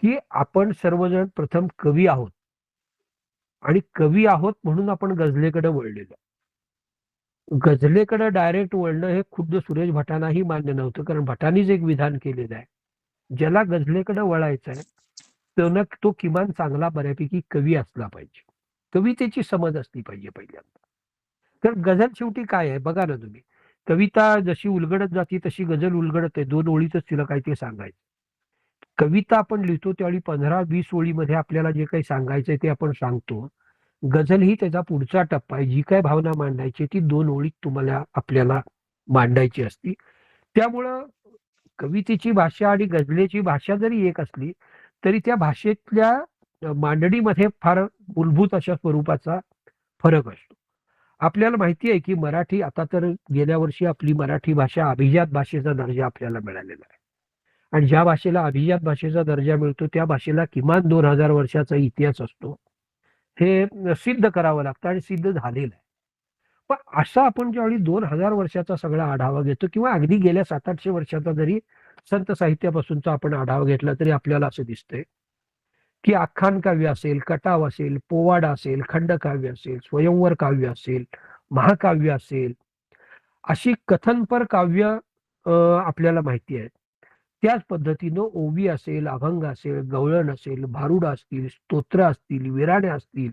की आपण सर्वजण प्रथम कवी आहोत, आणि कवी आहोत म्हणून आपण गझलेकडे वळलेलो. गझलेकडे डायरेक्ट वळणं हे खुद्द सुरेश भटांनाही मान्य नव्हतं, कारण भटांनीच एक विधान केलेलं आहे, ज्याला गझलेकडे वळायचं आहे तो किमान चांगला बऱ्यापैकी कवी असला पाहिजे, कवितेची समज असली पाहिजे पहिल्यांदा. तर गझल शेवटी काय आहे बघा ना तुम्ही, कविता जशी उलगडत जाते तशी गझल उलगडत आहे. 2 ओळीतच तिला काय ते सांगायचं. कविता आपण लिहितो त्यावेळी 15-20 ओळीमध्ये आपल्याला जे काही सांगायचंय ते आपण सांगतो. गझल ही त्याचा पुढचा टप्पा आहे. जी काय भावना मांडायची ती 2 ओळीत तुम्हाला आपल्याला मांडायची असती. त्यामुळं कवितेची भाषा आणि गझलेची भाषा जरी एक असली तरी त्या भाषेतल्या मांडणीमध्ये फार मूलभूत अशा स्वरूपाचा फरक असतो. आपल्याला माहिती आहे की मराठी, आता तर गेल्या वर्षी आपली मराठी भाषा अभिजात भाषेचा दर्जा आपल्याला मिळालेला आहे. आणि ज्या भाषेला अभिजात भाषेचा दर्जा मिळतो त्या भाषेला किमान 2000 वर्षाचा इतिहास असतो. हे सिद्ध करावं लागतं आणि सिद्ध झालेलं आहे. पण असा आपण ज्यावेळी 2000 वर्षाचा सगळा आढावा घेतो किंवा अगदी गेल्या 700-800 वर्षाचा जरी संत साहित्यापासूनचा आपण आढावा घेतला तरी आपल्याला असं दिसतंय की आख्यान काव्य असेल, कटाव असेल, पोवाडा असेल, खंडकाव्य असेल, स्वयंवर काव्य असेल, महाकाव्य असेल, अशी कथनपर काव्य आपल्याला माहिती आहेत. त्याच पद्धतीनं ओवी असेल, अभंग असेल, गवळण असेल, भारुड असतील, स्तोत्र असतील, विराणे असतील,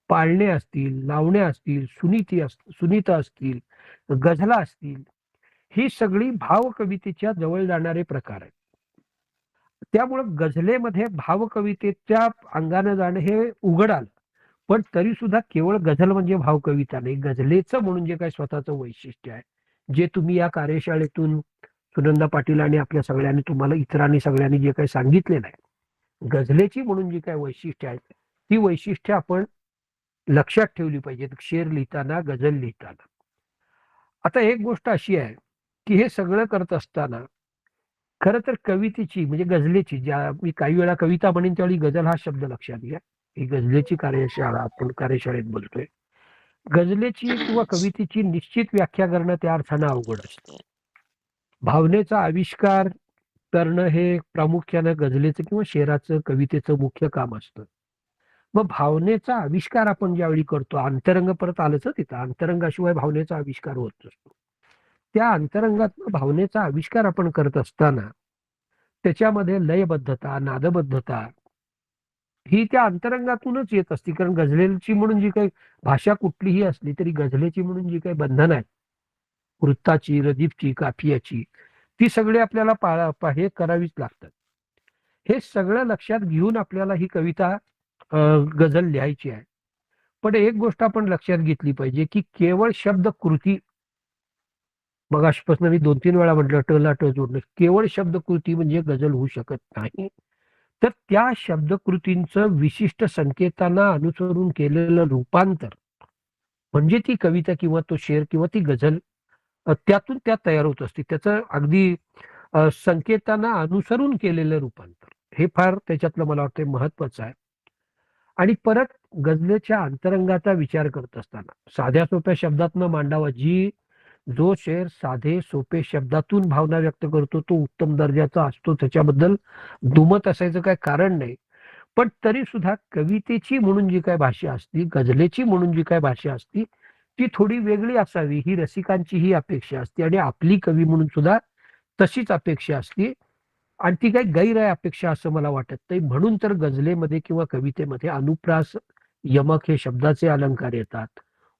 पाळणे असतील, लावण्या असतील, सुनीता असतील, गझला असतील, ही सगळी भावकवितेच्या जवळ जाणारे प्रकार आहेत. त्यामुळं गझलेमध्ये भावकवितेच्या अंगाने जाणं हे उघड आलं. पण तरी सुद्धा केवळ गझल म्हणजे भावकविता नाही, गझलेचं म्हणून जे काही स्वतःचं वैशिष्ट्य आहे, जे तुम्ही या कार्यशाळेतून सुनंदा पाटील आणि आपल्या सगळ्यांनी तुम्हाला इतरांनी सगळ्यांनी जे काही सांगितलेलं आहे, गझलेची म्हणून जी काही वैशिष्ट्य आहेत ती वैशिष्ट्य आपण लक्षात ठेवली पाहिजेत शेर लिहिताना, गझल लिहिताना. आता एक गोष्ट अशी आहे की हे सगळं करत असताना खरं तर कवितेची म्हणजे गझलेची, ज्या मी काही वेळा कविता म्हणेन त्यावेळी गझल हा शब्द लक्षात घ्या. ही गझलेची कार्यशाळा आपण कार्यशाळेत बोलतोय. गझलेची किंवा कवितेची निश्चित व्याख्या करणं त्या अर्थानं अवघड असतं. भावनेचा आविष्कार करणं हे प्रामुख्यानं गझलेचं किंवा शेराचं कवितेचं मुख्य काम असतं. मग भावनेचा आविष्कार आपण ज्यावेळी करतो, अंतरंग परत आलंच तिथं, अंतरंगाशिवाय भावनेचा आविष्कार होत नसतो. त्या अंतरंगात भावनेचा आविष्कार आपण करत असताना त्याच्यामध्ये लयबद्धता, नादबद्धता ही त्या अंतरंगातूनच येत असते. कारण गझलेची म्हणून जी काही भाषा कुठलीही असली तरी गझलेची म्हणून जी काही बंधन आहे वृत्ताची, रदीफची, काफियाची, ती सगळी आपल्याला हे करावीच लागतात. हे सगळं लक्षात घेऊन आपल्याला ही कविता गझल लिहायची आहे. पण एक गोष्ट आपण लक्षात घेतली पाहिजे की केवळ शब्द कृती, मगाशीपासून मी 2-3 वेळा म्हटलं टला ट जोडणं, केवळ शब्दकृती म्हणजे गझल होऊ शकत नाही. तर त्या शब्दकृतींचं विशिष्ट संकेतांना अनुसरून केलेलं रूपांतर म्हणजे ती कविता किंवा तो शेर किंवा ती गझल त्यातून त्या तयार होत असते. त्याचं अगदी संकेतांना अनुसरून केलेलं रूपांतर हे फार त्याच्यातलं मला वाटतं महत्वाचं आहे. आणि परत गझलेच्या अंतरंगाचा विचार करत असताना साध्या सोप्या शब्दातनं मांडावा, जो शेर साधे सोपे शब्दातून भावना व्यक्त करतो तो उत्तम दर्जाचा असतो, त्याच्याबद्दल दुमत असायचं काय कारण नाही. पण तरी सुद्धा कवितेची म्हणून जी काय भाषा असती, गझलेची म्हणून जी काय भाषा असती ती थोडी वेगळी असावी ही रसिकांची ही अपेक्षा असते आणि आपली कवी म्हणून सुद्धा तशीच अपेक्षा असते. आणि ती काही गैर आहे अपेक्षा असं मला वाटत नाही. म्हणून तर गझलेमध्ये किंवा कवितेमध्ये अनुप्रास, यमक हे शब्दाचे अलंकार येतात.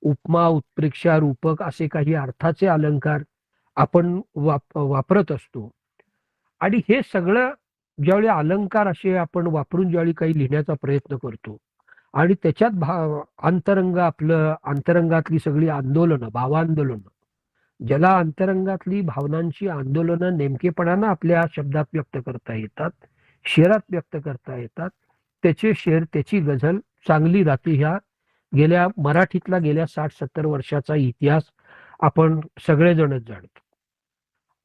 उपमा, उत्प्रेक्षा, रूपक असे काही अर्थाचे अलंकार आपण वापरत असतो. आणि हे सगळं ज्यावेळी अलंकार असे आपण वापरून ज्यावेळी काही लिहिण्याचा प्रयत्न करतो आणि त्याच्यात आपलं अंतरंगातली सगळी आंदोलनं, भावांदोलनं, ज्याला अंतरंगातली भावनांची आंदोलनं नेमकेपणानं आपल्या शब्दात व्यक्त करता येतात, शेरात व्यक्त करता येतात, त्याचे शेर, त्याची गझल चांगली राहते. ह्या मराठीतला गेल्या 60-70 वर्षाचा इतिहास आपण सगळेजणच जाणतो.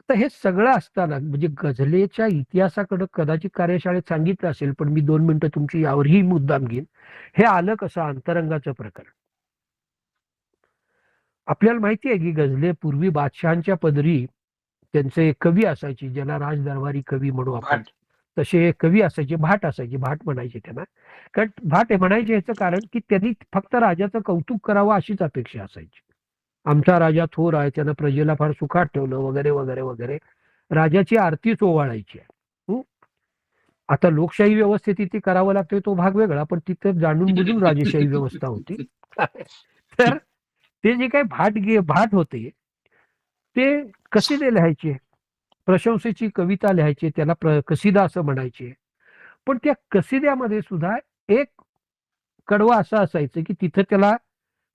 तर हे सगळं असताना म्हणजे गझलेच्या इतिहासाकडे कदाचित कार्यशाळेत सांगितलं असेल, पण मी 2 मिनिटं तुमची यावरही मुद्दाम घेईन. हे आलं कसं अंतरंगाचं प्रकरण. आपल्याला माहिती आहे की गझले पूर्वी बादशहांच्या पदरी त्यांचे कवी असायचे, ज्याला राजदरबारी कवी म्हणू आपण. तसे कवी असायचे, भाट असायचे, भाट म्हणायचे त्यांना. कारण भाट म्हणायचे याचं कारण की त्यांनी फक्त राजाचं कौतुक करावं अशीच अपेक्षा असायची. आमचा राजा थोर आहे, त्यानं प्रजेला फार सुखात ठेवलं वगैरे वगैरे वगैरे, राजाची आरतीच ओवाळायची आहे. आता लोकशाही व्यवस्थेत ती करावं लागतोय तो भाग वेगळा, पण तिथं जाणून बुजून राजेशाही व्यवस्था होती. तर ते जे काही भाट होते ते कसिदे लिहायचे, प्रशंसेची कविता लिहायचे, त्याला कसिदा असं म्हणायचे. पण त्या कसिद्यामध्ये सुद्धा एक कडवं असं असायचं की तिथं त्याला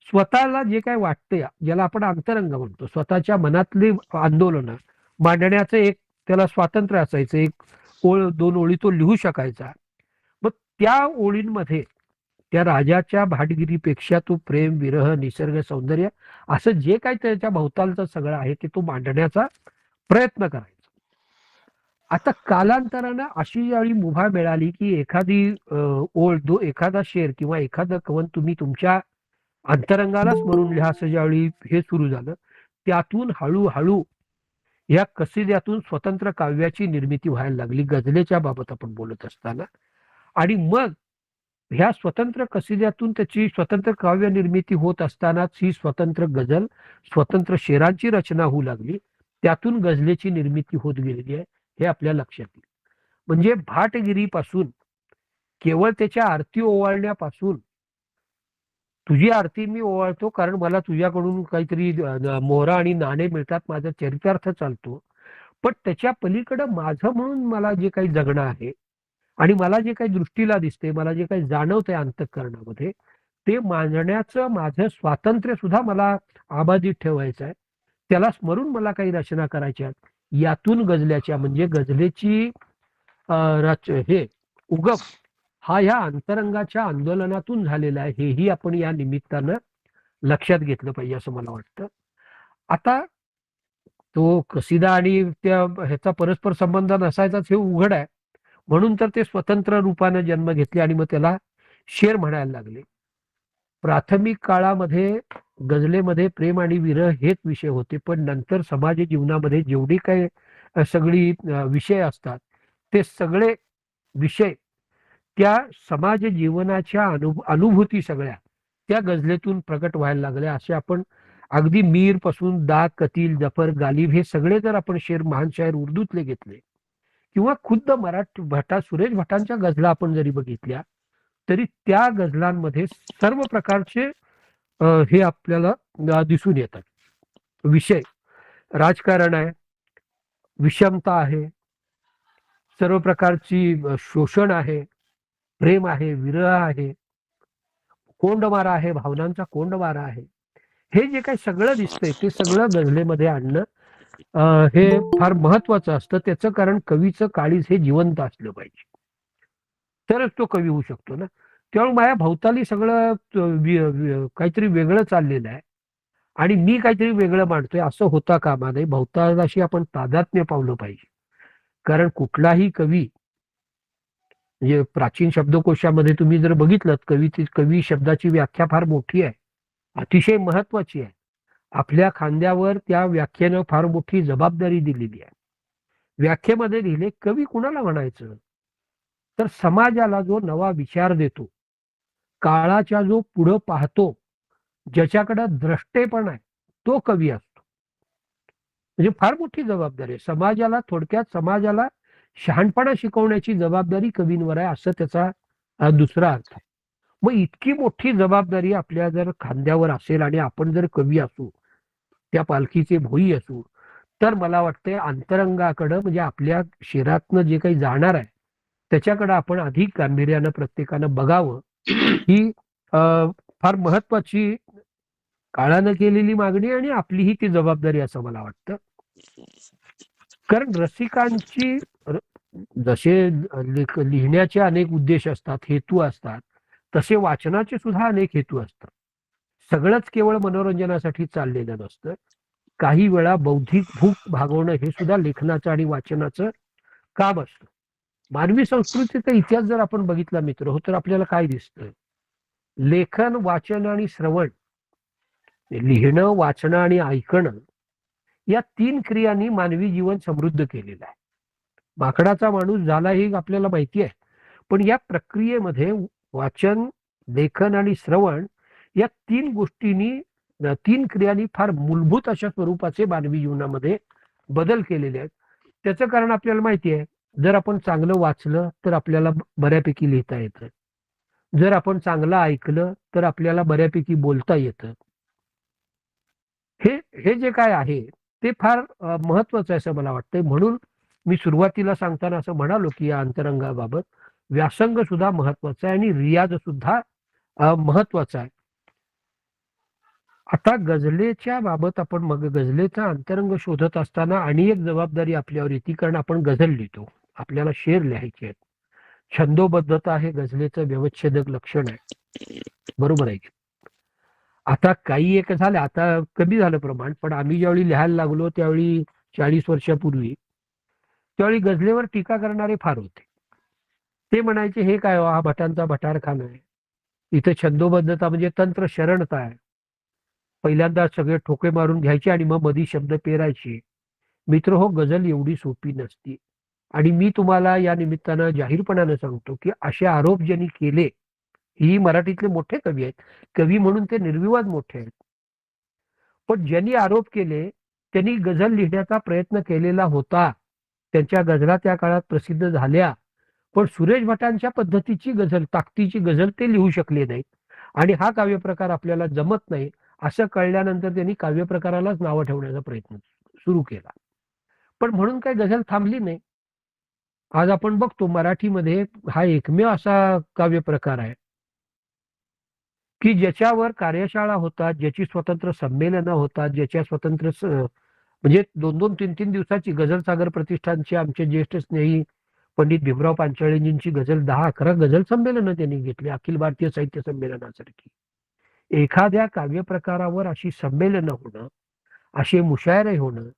स्वतःला जे काय वाटतंय, ज्याला आपण अंतरंग म्हणतो, स्वतःच्या मनातली आंदोलनं मांडण्याचं एक त्याला स्वातंत्र्य असायचं. एक ओळ 2 ओळी तो लिहू शकायचा. मग त्या ओळींमध्ये त्या राजाच्या भाटगिरीपेक्षा तो प्रेम, विरह, निसर्ग, सौंदर्य असं जे काही त्याच्या भोवतालचं सगळं आहे ते तो मांडण्याचा प्रयत्न करायचा. आता कालांतरानं अशी ज्यावेळी मुभा मिळाली की एखादी एखादा शेर किंवा एखादं कवन तुम्ही तुमच्या अंतरंगाला स्मरून लिहा, असं ज्यावेळी हे सुरू झालं, त्यातून हळूहळू या कसिद्यातून स्वतंत्र काव्याची निर्मिती व्हायला लागली, गझलेच्या बाबत आपण बोलत असताना. आणि मग ह्या स्वतंत्र कसिद्यातून त्याची स्वतंत्र काव्य निर्मिती होत असतानाच ही स्वतंत्र गझल, स्वतंत्र शेरांची रचना होऊ लागली. त्यातून गझलेची निर्मिती होत गेलेली आहे, हे आपल्या लक्षात येईल. म्हणजे भाटगिरीपासून, केवळ त्याच्या आरती ओवाळण्यापासून, तुझी आरती मी ओवाळतो कारण मला तुझ्याकडून काहीतरी मोहरा आणि नाणे मिळतात, माझा चरितार्थ चालतो, पण त्याच्या पलीकडं माझं म्हणून मला जे काही जगणं आहे आणि मला जे काही दृष्टीला दिसते, मला जे काही जाणवतंय अंतःकरणामध्ये, ते मांडण्याचं माझं स्वातंत्र्य सुद्धा मला अबाधित ठेवायचं आहे. त्याला स्मरून मला काही रचना करायच्या आहेत. यातून गझल्याच्या म्हणजे गझलेची हे उगम हा ह्या अंतरंगाच्या आंदोलनातून झालेला आहे, हेही आपण या निमित्तानं लक्षात घेतलं पाहिजे असं मला वाटतं. आता तो कसिदा आणि त्या ह्याचा परस्पर संबंध नसायचाच हे उघड आहे, म्हणून तर ते स्वतंत्र रूपाने जन्म घेतले आणि मग त्याला शेर म्हणायला लागले. प्राथमिक काळामध्ये गझलेमध्ये प्रेम आणि विरह हेच विषय होते, पण नंतर समाज जीवनामध्ये जेवढी काही सगळी विषय असतात, ते सगळे विषय त्या समाज जीवनाच्या अनुभूती सगळ्या त्या गझलेतून प्रकट व्हायला लागल्या. असे आपण अगदी मीर पासून दाग, कतील, जफर, गालिब हे सगळे जर आपण शेर, महान शायर उर्दूतले घेतले किंवा खुद्द मराठी सुरेश भटांच्या गझला आपण जरी बघितल्या, तरी त्या गझलांमध्ये सर्व प्रकारचे हे आपल्याला दिसून येतात. विषय राजकारण आहे, विषमता आहे, सर्व प्रकारची शोषण आहे, प्रेम आहे, विरह आहे, कोंडमारा आहे, भावनांचा कोंडमारा आहे. हे जे काही सगळं दिसतंय ते सगळं गझलेमध्ये आणणं हे फार महत्वाचं असतं. त्याचं कारण कवीचं काळीज हे जिवंत असलं पाहिजे, तरच तो कवी होऊ शकतो ना. त्यामुळे माझ्या भोवताली सगळं काहीतरी वेगळं चाललेलं आहे आणि मी काहीतरी वेगळं मांडतोय असं होता कामा नये. भोवतालाशी आपण तादात्म्य पावलं पाहिजे. कारण कुठलाही कवी, म्हणजे प्राचीन शब्दकोशामध्ये तुम्ही जर बघितलं, कवी शब्दाची व्याख्या फार मोठी आहे, अतिशय महत्वाची आहे. आपल्या खांद्यावर त्या व्याख्येनं फार मोठी जबाबदारी दिलेली आहे. व्याख्येमध्ये लिहिले कवी कुणाला म्हणायचं, तर समाजाला जो नवा विचार देतो, काळाच्या जो पुढं पाहतो, ज्याच्याकडे द्रष्टेपण आहे, तो कवी असतो. म्हणजे फार मोठी जबाबदारी आहे समाजाला, थोडक्यात समाजाला शहाणपणा शिकवण्याची जबाबदारी कवींवर आहे, असं त्याचा दुसरा अर्थ आहे. मग इतकी मोठी जबाबदारी आपल्या जर खांद्यावर असेल आणि आपण जर कवी असू, त्या पालखीचे भोई असू, तर मला वाटतंय अंतरंगाकडं, म्हणजे आपल्या शेरातनं जे काही जाणार आहे त्याच्याकडे आपण अधिक गांभीर्यानं प्रत्येकानं बघावं. ही फार महत्वाची काळानं केलेली मागणी आणि आपलीही ती जबाबदारी असं मला वाटतं. कारण रसिकांची जसे लिहिण्याचे अनेक उद्देश असतात, हेतू असतात, तसे वाचनाचे सुद्धा अनेक हेतू असतात. सगळंच केवळ मनोरंजनासाठी चाललेलं नसतं. काही वेळा बौद्धिक भूक भागवणं हे सुद्धा लेखनाचं आणि वाचनाचं काम असतं. मानवी संस्कृतीचा इतिहास जर आपण बघितला मित्र हो, तर आपल्याला काय दिसतं, लेखन, वाचन आणि श्रवण, लिहिणं, वाचणं आणि ऐकणं, या 3 क्रियांनी मानवी जीवन समृद्ध केलेलं आहे. माकडाचा माणूस झाला हे आपल्याला माहिती आहे, पण या प्रक्रियेमध्ये वाचन, लेखन आणि श्रवण या 3 गोष्टींनी, 3 क्रियांनी फार मूलभूत अशा स्वरूपाचे मानवी जीवनामध्ये बदल केलेले आहेत. त्याचं कारण आपल्याला माहिती आहे. जर आपण चांगलं वाचलं तर आपल्याला बऱ्यापैकी लिहिता येतं, जर आपण चांगलं ऐकलं तर आपल्याला बऱ्यापैकी बोलता येतं. हे जे काय आहे ते फार महत्वाचं आहे असं मला वाटतंय. म्हणून मी सुरुवातीला सांगताना असं म्हणालो की या अंतरंगाबाबत व्यासंग सुद्धा महत्वाचा आहे आणि रियाज सुद्धा महत्वाचा आहे. आता गझलेच्या बाबत आपण मग गझलेचा अंतरंग शोधत असताना आणि एक जबाबदारी आपल्यावर येते, कारण आपण गझल लिहितो, आपल्याला शेर लिहायचे आहेत. छंदोबद्धता हे गझलेचं व्यवच्छेदक लक्षण आहे, बरोबर आहे. आता काही एक झालं, आता कमी झालं प्रमाण, पण आम्ही ज्यावेळी लिहायला लागलो त्यावेळी 40 वर्षापूर्वी त्यावेळी गझलेवर टीका करणारे फार होते. ते म्हणायचे हे काय हो, हा भटांचा भटारखाना आहे, इथे छंदोबद्धता म्हणजे तंत्र शरणता आहे. पहिल्यांदा सगळे ठोके मारून घ्यायचे आणि मग मधी शब्द पेरायचे. मित्र हो, गझल एवढी सोपी नसती. आणि मी तुम्हाला या निमित्तानं जाहीरपणानं सांगतो की असे आरोप ज्यांनी केले, ही मराठीतले मोठे कवी आहेत, कवी म्हणून ते निर्विवाद मोठे आहेत, पण ज्यांनी आरोप केले त्यांनी गझल लिहिण्याचा प्रयत्न केलेला होता. त्यांच्या गझला त्या काळात प्रसिद्ध झाल्या, पण सुरेश भटांच्या पद्धतीची गझल, ताकदीची गझल ते लिहू शकले नाहीत. आणि हा काव्यप्रकार आपल्याला जमत नाही असं कळल्यानंतर त्यांनी काव्यप्रकारालाच नावं ठेवण्याचा प्रयत्न सुरू केला. पण म्हणून काही गझल थांबली नाही. आज आपण बघतो मराठीमध्ये हा एकमेव असा काव्यप्रकार आहे की ज्याच्यावर कार्यशाळा होतात, ज्याची स्वतंत्र संमेलनं होतात, ज्याच्या स्वतंत्र म्हणजे 2-2, 3-3 दिवसाची गझल सागर प्रतिष्ठानचे आमचे ज्येष्ठ स्नेही पंडित भीमराव पांचाळेंजींची गझल 10-11 गझल संमेलनं त्यांनी घेतली, अखिल भारतीय साहित्य संमेलनासारखी. एखाद्या काव्यप्रकारावर अशी संमेलनं होणं, असे मुशायरे होणं,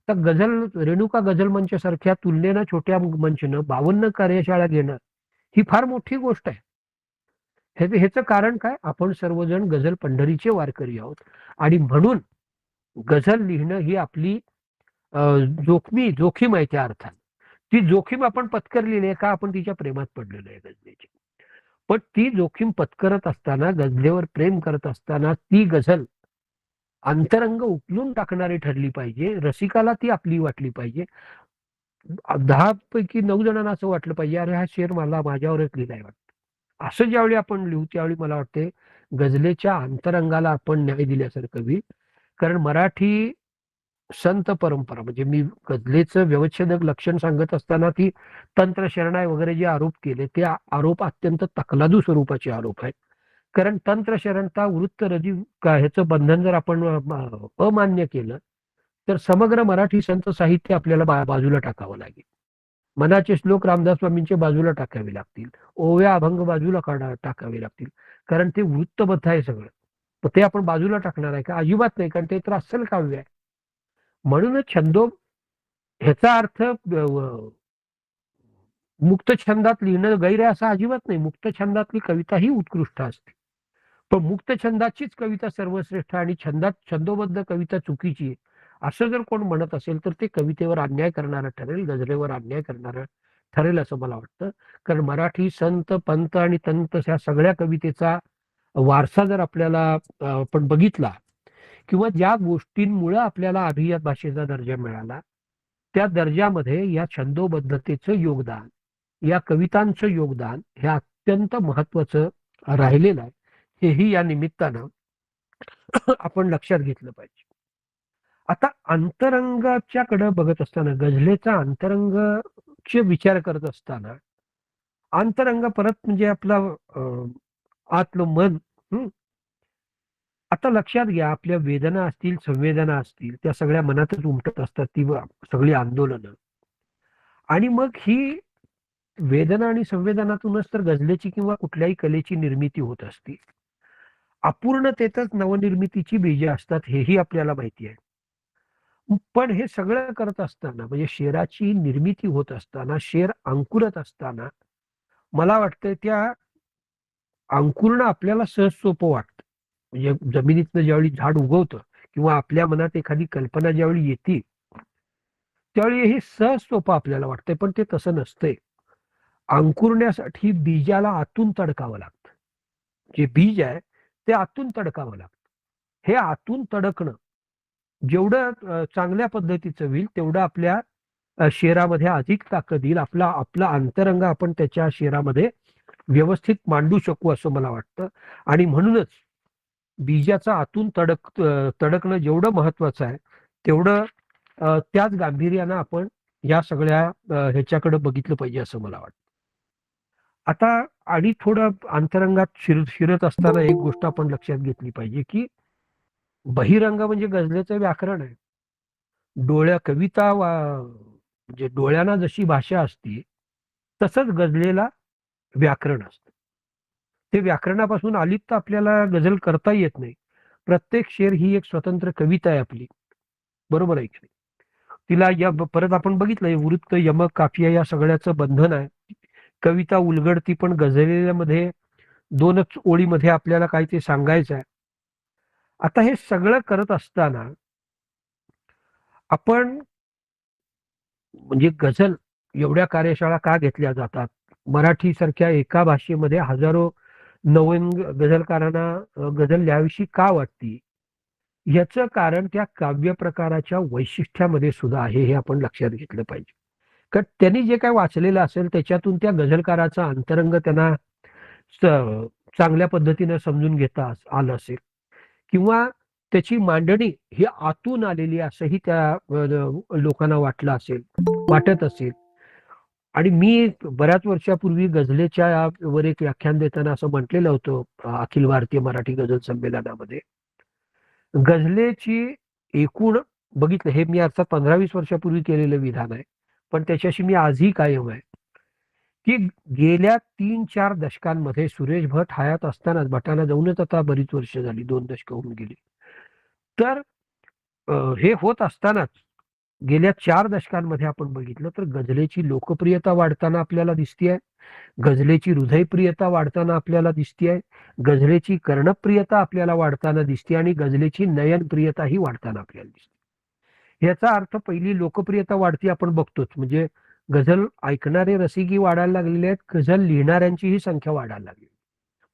तर गझल रेणुका गझल मंच सारख्या तुलनेनं छोट्या मंचनं 52 कार्यशाळा घेणं ही फार मोठी गोष्ट आहे. ह्याचं कारण काय, आपण सर्वजण गझल पंढरीचे वारकरी आहोत आणि म्हणून गझल लिहिणं ही आपली जोखीम आहे. त्या अर्थाने ती जोखीम आपण पत्करलेली आहे का, आपण तिच्या प्रेमात पडलेलो आहे गझलेची. पण ती जोखीम पत्करत असताना, गझलेवर प्रेम करत असताना ती गझल अंतरंग उचलून टाकणारी ठरली पाहिजे, रसिकाला ती आपली वाटली पाहिजे. 10 पैकी 9 जणांना असं वाटलं पाहिजे अरे हा शेर मला माझ्यावरच लिहिलाय वाटतं. असं ज्यावेळी आपण लिहू त्यावेळी मला वाटते गझलेच्या अंतरंगाला आपण न्याय दिल्यासारखं होईल. कारण मराठी संत परंपरा, म्हणजे मी गझलेचं व्यवच्छेदक लक्षण सांगत असताना ती तंत्र शरणाई वगैरे जे आरोप केले ते आरोप अत्यंत तकलादू स्वरूपाचे आरोप आहेत. कारण तंत्र शरणता वृत्त रजी ह्याचं बंधन जर आपण अमान्य केलं तर समग्र मराठी संत साहित्य आपल्याला बाजूला टाकावं लागेल. मनाचे श्लोक रामदास स्वामींचे बाजूला टाकावे लागतील, ओव्या अभंग बाजूला टाकावे लागतील, कारण ते वृत्तबद्ध आहे सगळं. ते आपण बाजूला टाकणार आहे का, अजिबात नाही, कारण ते तर अस्सल काव्य आहे. म्हणूनच छंदो ह्याचा अर्थ मुक्त छंदात लिहिणं गैर आहे असा अजिबात नाही. मुक्त छंदातली कविता ही उत्कृष्ट असते, पण मुक्त छंदाचीच कविता सर्वश्रेष्ठ आणि छंदोबद्ध कविता चुकीची आहे असं जर कोण म्हणत असेल तर ते कवितेवर अन्याय करणारं ठरेल, गझलेवर अन्याय करणारं ठरेल असं मला वाटतं. कारण मराठी संत पंत आणि तंत ह्या सगळ्या कवितेचा वारसा जर आपल्याला आपण बघितला, किंवा ज्या गोष्टींमुळे आपल्याला अभिजात भाषेचा दर्जा मिळाला, त्या दर्जामध्ये या छंदोबद्धतेचं योगदान, या कवितांचं योगदान हे अत्यंत महत्वाचं राहिलेलं आहे. हेही या निमित्तानं आपण लक्षात घेतलं पाहिजे. आता अंतरंगाच्या कडे बघत असताना, गझलेचा अंतरंगचे विचार करत असताना, अंतरंग परत म्हणजे आपला आतलं मन. आता लक्षात घ्या, आपल्या वेदना असतील, संवेदना असतील, त्या सगळ्या मनातच उमटत असतात, ती सगळी आंदोलनं. आणि मग ही वेदना आणि संवेदनातूनच तर गझलेची किंवा कुठल्याही कलेची निर्मिती होत असते. अपूर्णतेतच नवनिर्मितीची बीजे असतात, हेही आपल्याला माहिती आहे. पण हे सगळं करत असताना, म्हणजे शेराची निर्मिती होत असताना, शेर अंकुरत असताना, मला वाटतं त्या अंकुरण आपल्याला सहज सोपं वाटतं. म्हणजे जमिनीतनं ज्यावेळी झाड उगवतं किंवा आपल्या मनात एखादी कल्पना ज्यावेळी येते त्यावेळी हे सहज सोपं आपल्याला वाटतंय, पण ते तसं नसतंय. अंकुरण्यासाठी बीजाला आतून तडकावं लागतं. जे बीज आहे ते आतून तडकावं लागतं. हे आतून तडकणं जेवढं चांगल्या पद्धतीचं होईल तेवढं आपल्या शेरामध्ये अधिक ताकद येईल. आपला अंतरंग आपण त्याच्या शेरामध्ये व्यवस्थित मांडू शकू असं मला वाटतं. आणि म्हणूनच बीजाचा आतून तडकणं जेवढं महत्वाचं आहे तेवढं त्याच गांभीर्यानं आपण या सगळ्या ह्याच्याकडे बघितलं पाहिजे असं मला वाटतं. आता आणि थोडं अंतरंगात शिरत असताना एक गोष्ट आपण लक्षात घेतली पाहिजे की बहिरंग म्हणजे गझलेचं व्याकरण आहे. कविता म्हणजे डोळ्यांना जशी भाषा असते तसंच गझलेला व्याकरण असतं. ते व्याकरणापासून अलिप्त आपल्याला गझल करता येत नाही. प्रत्येक शेर ही एक स्वतंत्र कविता आहे आपली, बरोबर आहे की नाही. तिला परत आपण बघितलंय वृत्त यमक काफिया या सगळ्याचं बंधन आहे. कविता उलगडती पण गझलेमध्ये 2च ओळीमध्ये आपल्याला काय ते सांगायचं आहे. आता हे सगळं करत असताना आपण म्हणजे गझल एवढ्या कार्यशाळा का घेतल्या जातात? मराठी सारख्या एका भाषेमध्ये हजारो नवीन गझलकारांना गझल लिहावीशी का वाटती? याचं कारण त्या काव्य प्रकाराच्या वैशिष्ट्यामध्ये सुद्धा आहे, हे आपण लक्षात घेतलं पाहिजे. कारण त्यांनी जे काय वाचलेलं असेल त्याच्यातून त्या गझलकाराचा अंतरंग त्यांना चांगल्या पद्धतीने समजून घेता आलं असेल किंवा त्याची मांडणी ही आतून आलेली असंही त्या लोकांना वाटत असेल. आणि मी बऱ्याच वर्षापूर्वी गझलेच्या वर एक व्याख्यान देताना असं म्हटलेलं होतं अखिल भारतीय मराठी गझल संमेलनामध्ये, गझलेची एकूण बघितलं हे मी अर्थात 15-20 वर्षापूर्वी केलेलं विधान आहे, पण त्याच्याशी मी आजही कायम आहे की गेल्या 3-4 दशकांमध्ये सुरेश भट हयात असतानाच, भटांना जाऊनच आता बरीच वर्ष झाली, 2 दशकं होऊन गेली, तर हे होत असतानाच गेल्या 4 दशकांमध्ये आपण बघितलं तर गझलेची लोकप्रियता वाढताना आपल्याला दिसतीये, गझलेची हृदयप्रियता वाढताना आपल्याला दिसतीये, गझलेची कर्णप्रियता आपल्याला वाढताना दिसते आणि गझलेची नयनप्रियताही वाढताना आपल्याला दिसते. याचा अर्थ पहिली लोकप्रियता वाढती आपण बघतोच, म्हणजे गझल ऐकणारे रसिकी वाढायला लागलेले आहेत, गझल लिहिणाऱ्यांचीही संख्या वाढायला लागली,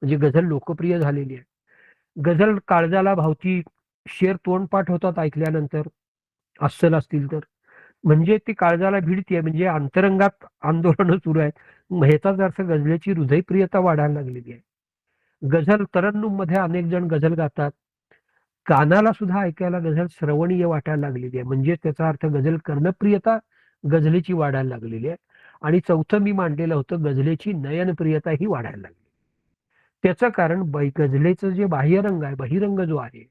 म्हणजे गझल लोकप्रिय झालेली आहे. गझल काळजाला भावती, शेर तोंडपाठ होतात ऐकल्यानंतर, अस्सल असतील तर, म्हणजे ती काळजाला भिडतीये, म्हणजे अंतरंगात आंदोलन सुरू आहेत. ह्याचाच अर्थ गझलेची हृदयप्रियता वाढायला लागलेली आहे. गझल तरन्नुम मध्ये अनेक जण गझल गातात, कानाला सुद्धा ऐकायला गझल श्रवणीय वाटायला लागलेली आहे, म्हणजे त्याचा अर्थ गझल कर्णप्रियता गझलेची वाढायला लागलेली आहे. आणि चौथं मी मांडलेलं होतं, गझलेची नयनप्रियता ही वाढायला लागली. त्याचं कारण गझलेचं जे बाह्यरंग आहे, बहिरंग जो आहे,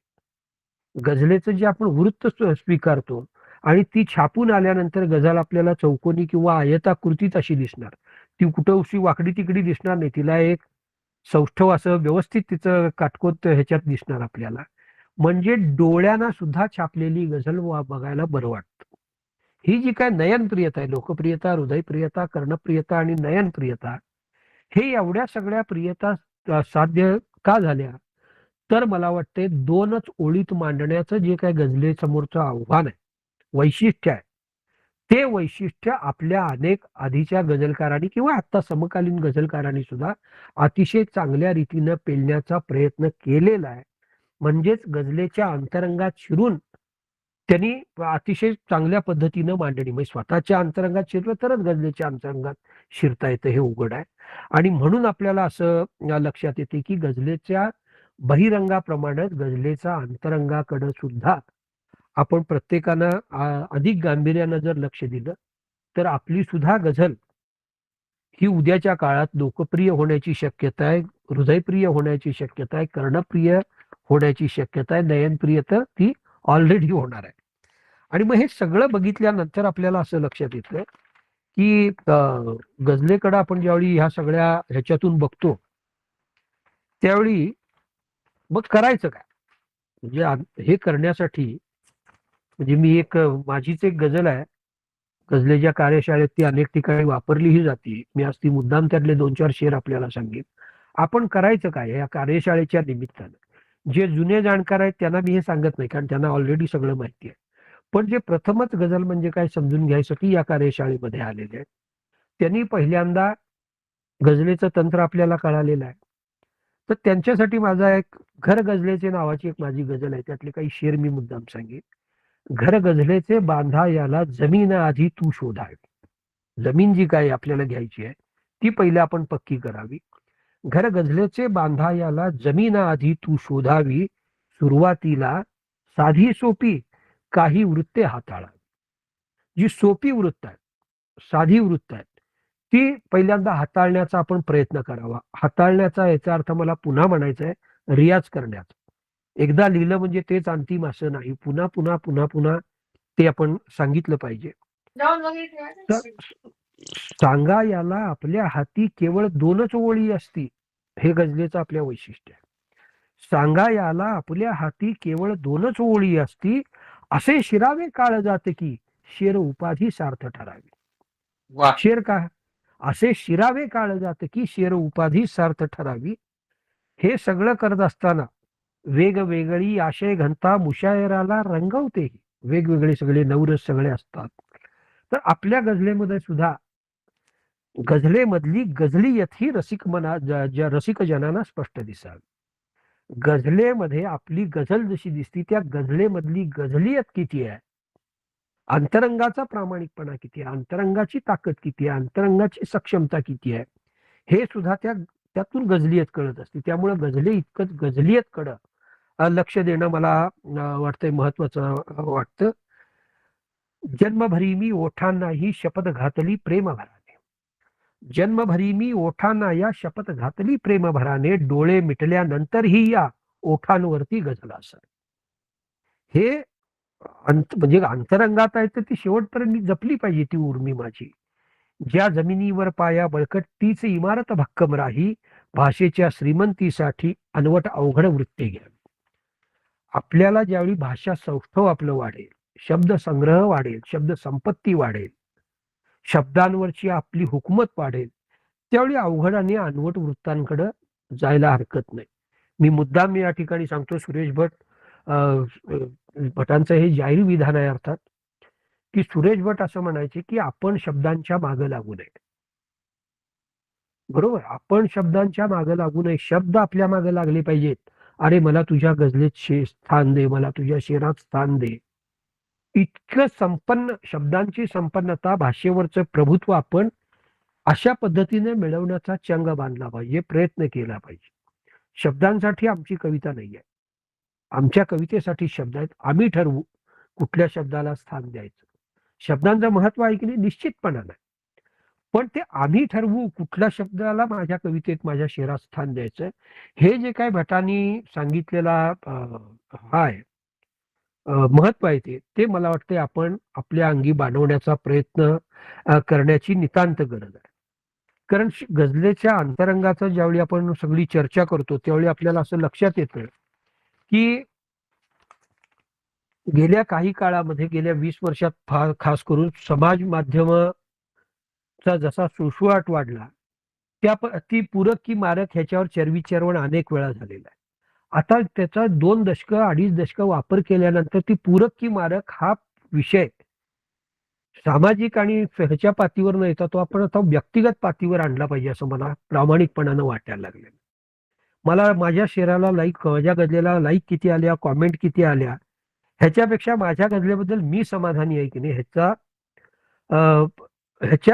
गझलेचं जे आपण वृत्त स्वीकारतो आणि ती छापून आल्यानंतर गझल आपल्याला चौकोनी किंवा आयताकृतीत अशी दिसणार, ती कुठं अशी वाकडी तिकडी दिसणार नाही, तिला एक सौष्ठव असं व्यवस्थित तिचं काटकोत ह्याच्यात दिसणार आपल्याला, म्हणजे डोळ्यांना सुद्धा छापलेली गझल बघायला बरं वाटतं. ही जी काय नयनप्रियता आहे, लोकप्रियता, हृदयप्रियता, कर्णप्रियता आणि नयनप्रियता, हे एवढ्या सगळ्या प्रियता साध्य का झाल्या? तर मला वाटते 2च ओळीत मांडण्याचं जे काय गझले समोरचं आव्हान आहे, वैशिष्ट्य आहे, ते वैशिष्ट्य आपल्या अनेक आधीच्या गझलकारांनी किंवा आता समकालीन गझलकारांनी सुद्धा अतिशय चांगल्या रीतीनं पेलण्याचा प्रयत्न केलेला आहे. म्हणजेच गझलेच्या अंतरंगात शिरून त्यांनी अतिशय चांगल्या पद्धतीनं मांडणी, म्हणजे स्वतःच्या अंतरंगात शिरलं तरच गझलेच्या अंतरंगात शिरता येतं, हे उघड आहे. आणि म्हणून आपल्याला असं लक्षात येते की गझलेच्या बहिरंगाप्रमाणेच गझलेचा अंतरंगाकडे सुद्धा आपण प्रत्येकानं अधिक गांभीर्यानं जर लक्ष दिलं तर आपली सुद्धा गझल ही उद्याच्या काळात लोकप्रिय होण्याची शक्यता आहे, हृदयप्रिय होण्याची शक्यता आहे, कर्णप्रिय होण्याची शक्यता आहे, नयनप्रिय तर ती ऑलरेडी होणार आहे. आणि मग हे सगळं बघितल्यानंतर आपल्याला असं लक्षात येतं की गझलेकडे आपण ज्यावेळी ह्या सगळ्या ह्याच्यातून बघतो त्यावेळी मग करायचं काय? म्हणजे हे करण्यासाठी म्हणजे माझीच एक गझल आहे, गझलेच्या कार्यशाळेत ती अनेक ठिकाणी वापरलीही जाते, मी आज ती मुद्दाम त्यातले 2-4 शेर आपल्याला सांगेन. आपण करायचं काय या कार्यशाळेच्या निमित्तानं? जे जुने जाणकार आहेत त्यांना मी हे सांगत नाही, कारण त्यांना ऑलरेडी सगळं माहिती आहे, पण जे प्रथमच गझल म्हणजे काय समजून घ्यायसाठी या कार्यशाळेमध्ये आलेले आहेत, त्यांनी पहिल्यांदा गझलेचं तंत्र आपल्याला कळालेलं आहे. तर त्यांच्यासाठी माझा एक घर गझलेचे नावाची एक माझी गझल आहे, त्यातले काही शेर मी मुद्दाम सांगेन. घर गझलेचे बांधा याला जमीन आधी तू शोधावी. जमीन जी काय आपल्याला घ्यायची आहे ती पहिले आपण पक्की करावी. घर गझलेचे बांधा याला जमीन आधी तू शोधावी, सुरुवातीला साधी सोपी काही वृत्ते हाताळावी. जी सोपी वृत्त आहेत, साधी वृत्त आहेत, ती पहिल्यांदा हाताळण्याचा आपण प्रयत्न करावा. हाताळण्याचा याचा अर्थ मला पुन्हा म्हणायचा आहे रियाज करण्याचा. एकदा लिहिलं म्हणजे तेच अंतिम असं नाही, पुन्हा पुन्हा पुन्हा पुन्हा ते आपण सांगितलं पाहिजे. तर सांगा याला आपल्या हाती केवळ 2च ओळी असती, हे गझलेचं आपल्या वैशिष्ट्य आहे. सांगा याला आपल्या हाती केवळ 2च ओळी असती, असे शिरावे काळ जात की शेर उपाधी सार्थ ठरावी. वा. शेर का असे शिरावे काळजात की शेर उपाधी सार्थ ठरावी. हे सगळं करत असताना वेगवेगळी आशय घनता मुशायराला रंगवते. वेगवेगळे सगळे नवरस सगळे असतात. तर आपल्या गझलेमध्ये सुद्धा गझलेमधली गझलीयत ही रसिक जनांना स्पष्ट दिसावी. गझलेमध्ये आपली गझल जशी दिसती त्या गझलेमधली गझलीयत किती आहे, अंतरंगाचा प्रामाणिकपणा किती आहे, अंतरंगाची ताकद किती आहे, अंतरंगाची सक्षमता किती आहे, हे सुद्धा त्यातून गझलीयत कळत असते. त्यामुळे गझले इतकंच गझलीयतकडं लक्ष देणं मला वाटतंय महत्वाचं वाटतं. जन्मभरी मी ओठांना ही शपथ घातली प्रेम भराने. जन्मभरी मी ओठांना या शपथ घातली प्रेम भराने. डोळे मिटल्यानंतरही या ओठांवरती गझल असावी. हे म्हणजे अंतरंगात आहे तर ती शेवटपर्यंत मी जपली पाहिजे ती उर्मी माझी. ज्या जमिनीवर पाया बळकट तीच इमारत भक्कम राही. भाषेच्या श्रीमंतीसाठी अनवट अवघड वृत्ती घ्या. आपल्याला ज्यावेळी भाषा सौष्ठव आपलं वाढेल, शब्द संग्रह वाढेल, शब्द संपत्ती वाढेल, शब्दांवरची आपली हुकूमत वाढेल, त्यावेळी अवघड आणि अनवट वृत्तांकडे जायला हरकत नाही. मी मुद्दाम या ठिकाणी सांगतो, सुरेश भटांचं हे जाहीर विधान आहे अर्थात, की सुरेश भट असं म्हणायचे की आपण शब्दांच्या मागे लागू नये. बरोबर, आपण शब्दांच्या मागे लागू नये, शब्द आपल्या मागे लागले पाहिजेत. अरे मला तुझ्या गझलेत स्थान दे, मला तुझ्या शेरात स्थान दे. इतकं संपन्न शब्दांची संपन्नता, भाषेवरचं प्रभुत्व आपण अशा पद्धतीने मिळवण्याचा चंग बांधला पाहिजे, प्रयत्न केला पाहिजे. शब्दांसाठी आमची कविता नाही आहे, आमच्या कवितेसाठी शब्द आहेत. आम्ही ठरवू कुठल्या शब्दाला स्थान द्यायचं. शब्दांचं महत्व आहे की नाही, निश्चितपणा नाही, पण ते आम्ही ठरवू कुठल्या शब्दाला माझ्या कवितेत, माझ्या शेरात स्थान द्यायचं. हे जे काय भटांनी सांगितलेला हा आहे महत्व आहे, ते मला वाटते आपण आपल्या अंगी बाणवण्याचा प्रयत्न करण्याची नितांत गरज आहे. कारण गझलेच्या अंतरंगाचा ज्यावेळी आपण सगळी चर्चा करतो त्यावेळी आपल्याला असं लक्षात येतं की गेल्या काही काळामध्ये, गेल्या 20 वर्षात खास करून समाज माध्यमाचा जसा सुळसुळाट वाढला, ती पूरक की मारक ह्याच्यावर चरविचरवण अनेक वेळा झालेला आहे. आता त्याचा 2 दशकं 2.5 दशकं वापर केल्यानंतर ती पूरक की मारक हा विषय सामाजिक आणि ह्याच्या पातळीवर न येता तो आपण आता व्यक्तिगत पातळीवर आणला पाहिजे असं मला प्रामाणिकपणानं वाटायला लागले. मला माझ्या शेराला लाईक, माझ्या गझलेला लाईक किती आल्या, कॉमेंट किती आल्या, ह्याच्यापेक्षा माझ्या गझलेबद्दल मी समाधानी आहे की नाही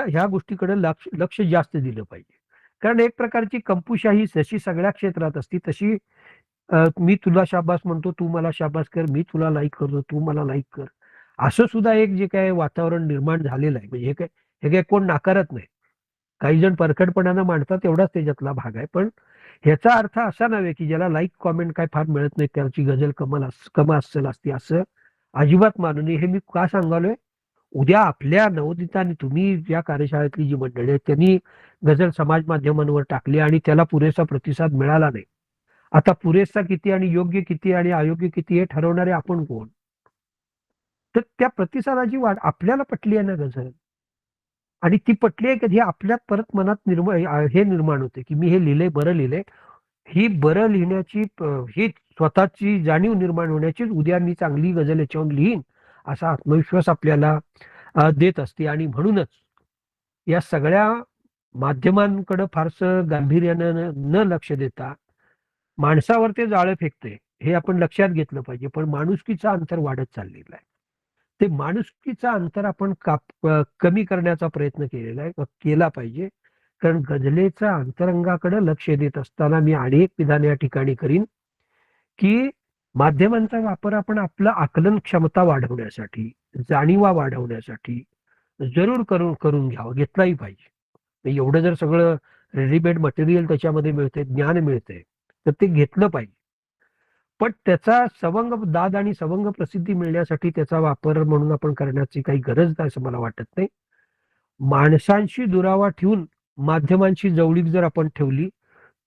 ह्या गोष्टीकडे लक्ष जास्त दिलं पाहिजे. कारण एक प्रकारची कंपुशाही जशी सगळ्या क्षेत्रात असती तशी मी तुला शाबास म्हणतो, तू मला शाबास कर, मी तुला लाईक करतो, तू मला लाईक कर, असं सुद्धा एक जे काय वातावरण निर्माण झालेलं आहे. म्हणजे हे काय कोण नाकारत नाही, काही जण परखडपणानं मांडतात, एवढाच त्याच्यातला भाग आहे. पण ह्याचा अर्थ असा नव्हे की ज्याला लाईक कॉमेंट काय फार मिळत नाही त्याची गझल कम अस्सल असते, असं अजिबात मानू नये. हे मी का सांगालोय, उद्या आपल्या नवोदितांनी, तुम्ही या कार्यशाळेतली जी मंडळी आहेत त्यांनी गझल समाज माध्यमांवर टाकली आणि त्याला पुरेसा प्रतिसाद मिळाला नाही. आता पुरेसा किती आणि योग्य किती आणि अयोग्य किती हे ठरवणारे आपण कोण? तर त्या प्रतिसादाची वाढ आपल्याला पटली आहे ना गझल, आणि ती पटली आहे कधी आपल्यात परत मनात निर्माण होते की मी हे लिहिलंय, बरं लिहिलंय. ही बरं लिहिण्याची ही स्वतःची जाणीव निर्माण होण्याची, उद्या मी चांगली गझल याच्यावर लिहीन असा आत्मविश्वास आपल्याला देत असते. आणि म्हणूनच या सगळ्या माध्यमांकडे फारसं गांभीर्यानं न लक्ष देता माणसावर ते जाळं फेकते हे आपण लक्षात घेतलं पाहिजे. पण माणुसकीचं अंतर वाढत चाललेलं आहे. ते माणुसकीचं अंतर आपण कमी करण्याचा प्रयत्न केला पाहिजे. कारण गझलेच्या अंतरंगाकडे लक्ष देत असताना मी अनेक विधान या ठिकाणी करीन की माध्यमांचा वापर आपण आपलं आकलन क्षमता वाढवण्यासाठी, जाणीवा वाढवण्यासाठी जरूर करून घेतलाही पाहिजे. एवढं जर सगळं रेडीमेड मटेरियल त्याच्यामध्ये मिळते, ज्ञान मिळते, तर ते घेतलं पाहिजे. पण त्याचा सवंग दाद आणि सवंग प्रसिद्धी मिळण्यासाठी त्याचा वापर म्हणून आपण करण्याची काही गरज नाही असं मला वाटत नाही. माणसांशी दुरावा ठेवून माध्यमांची जवळीक जर आपण ठेवली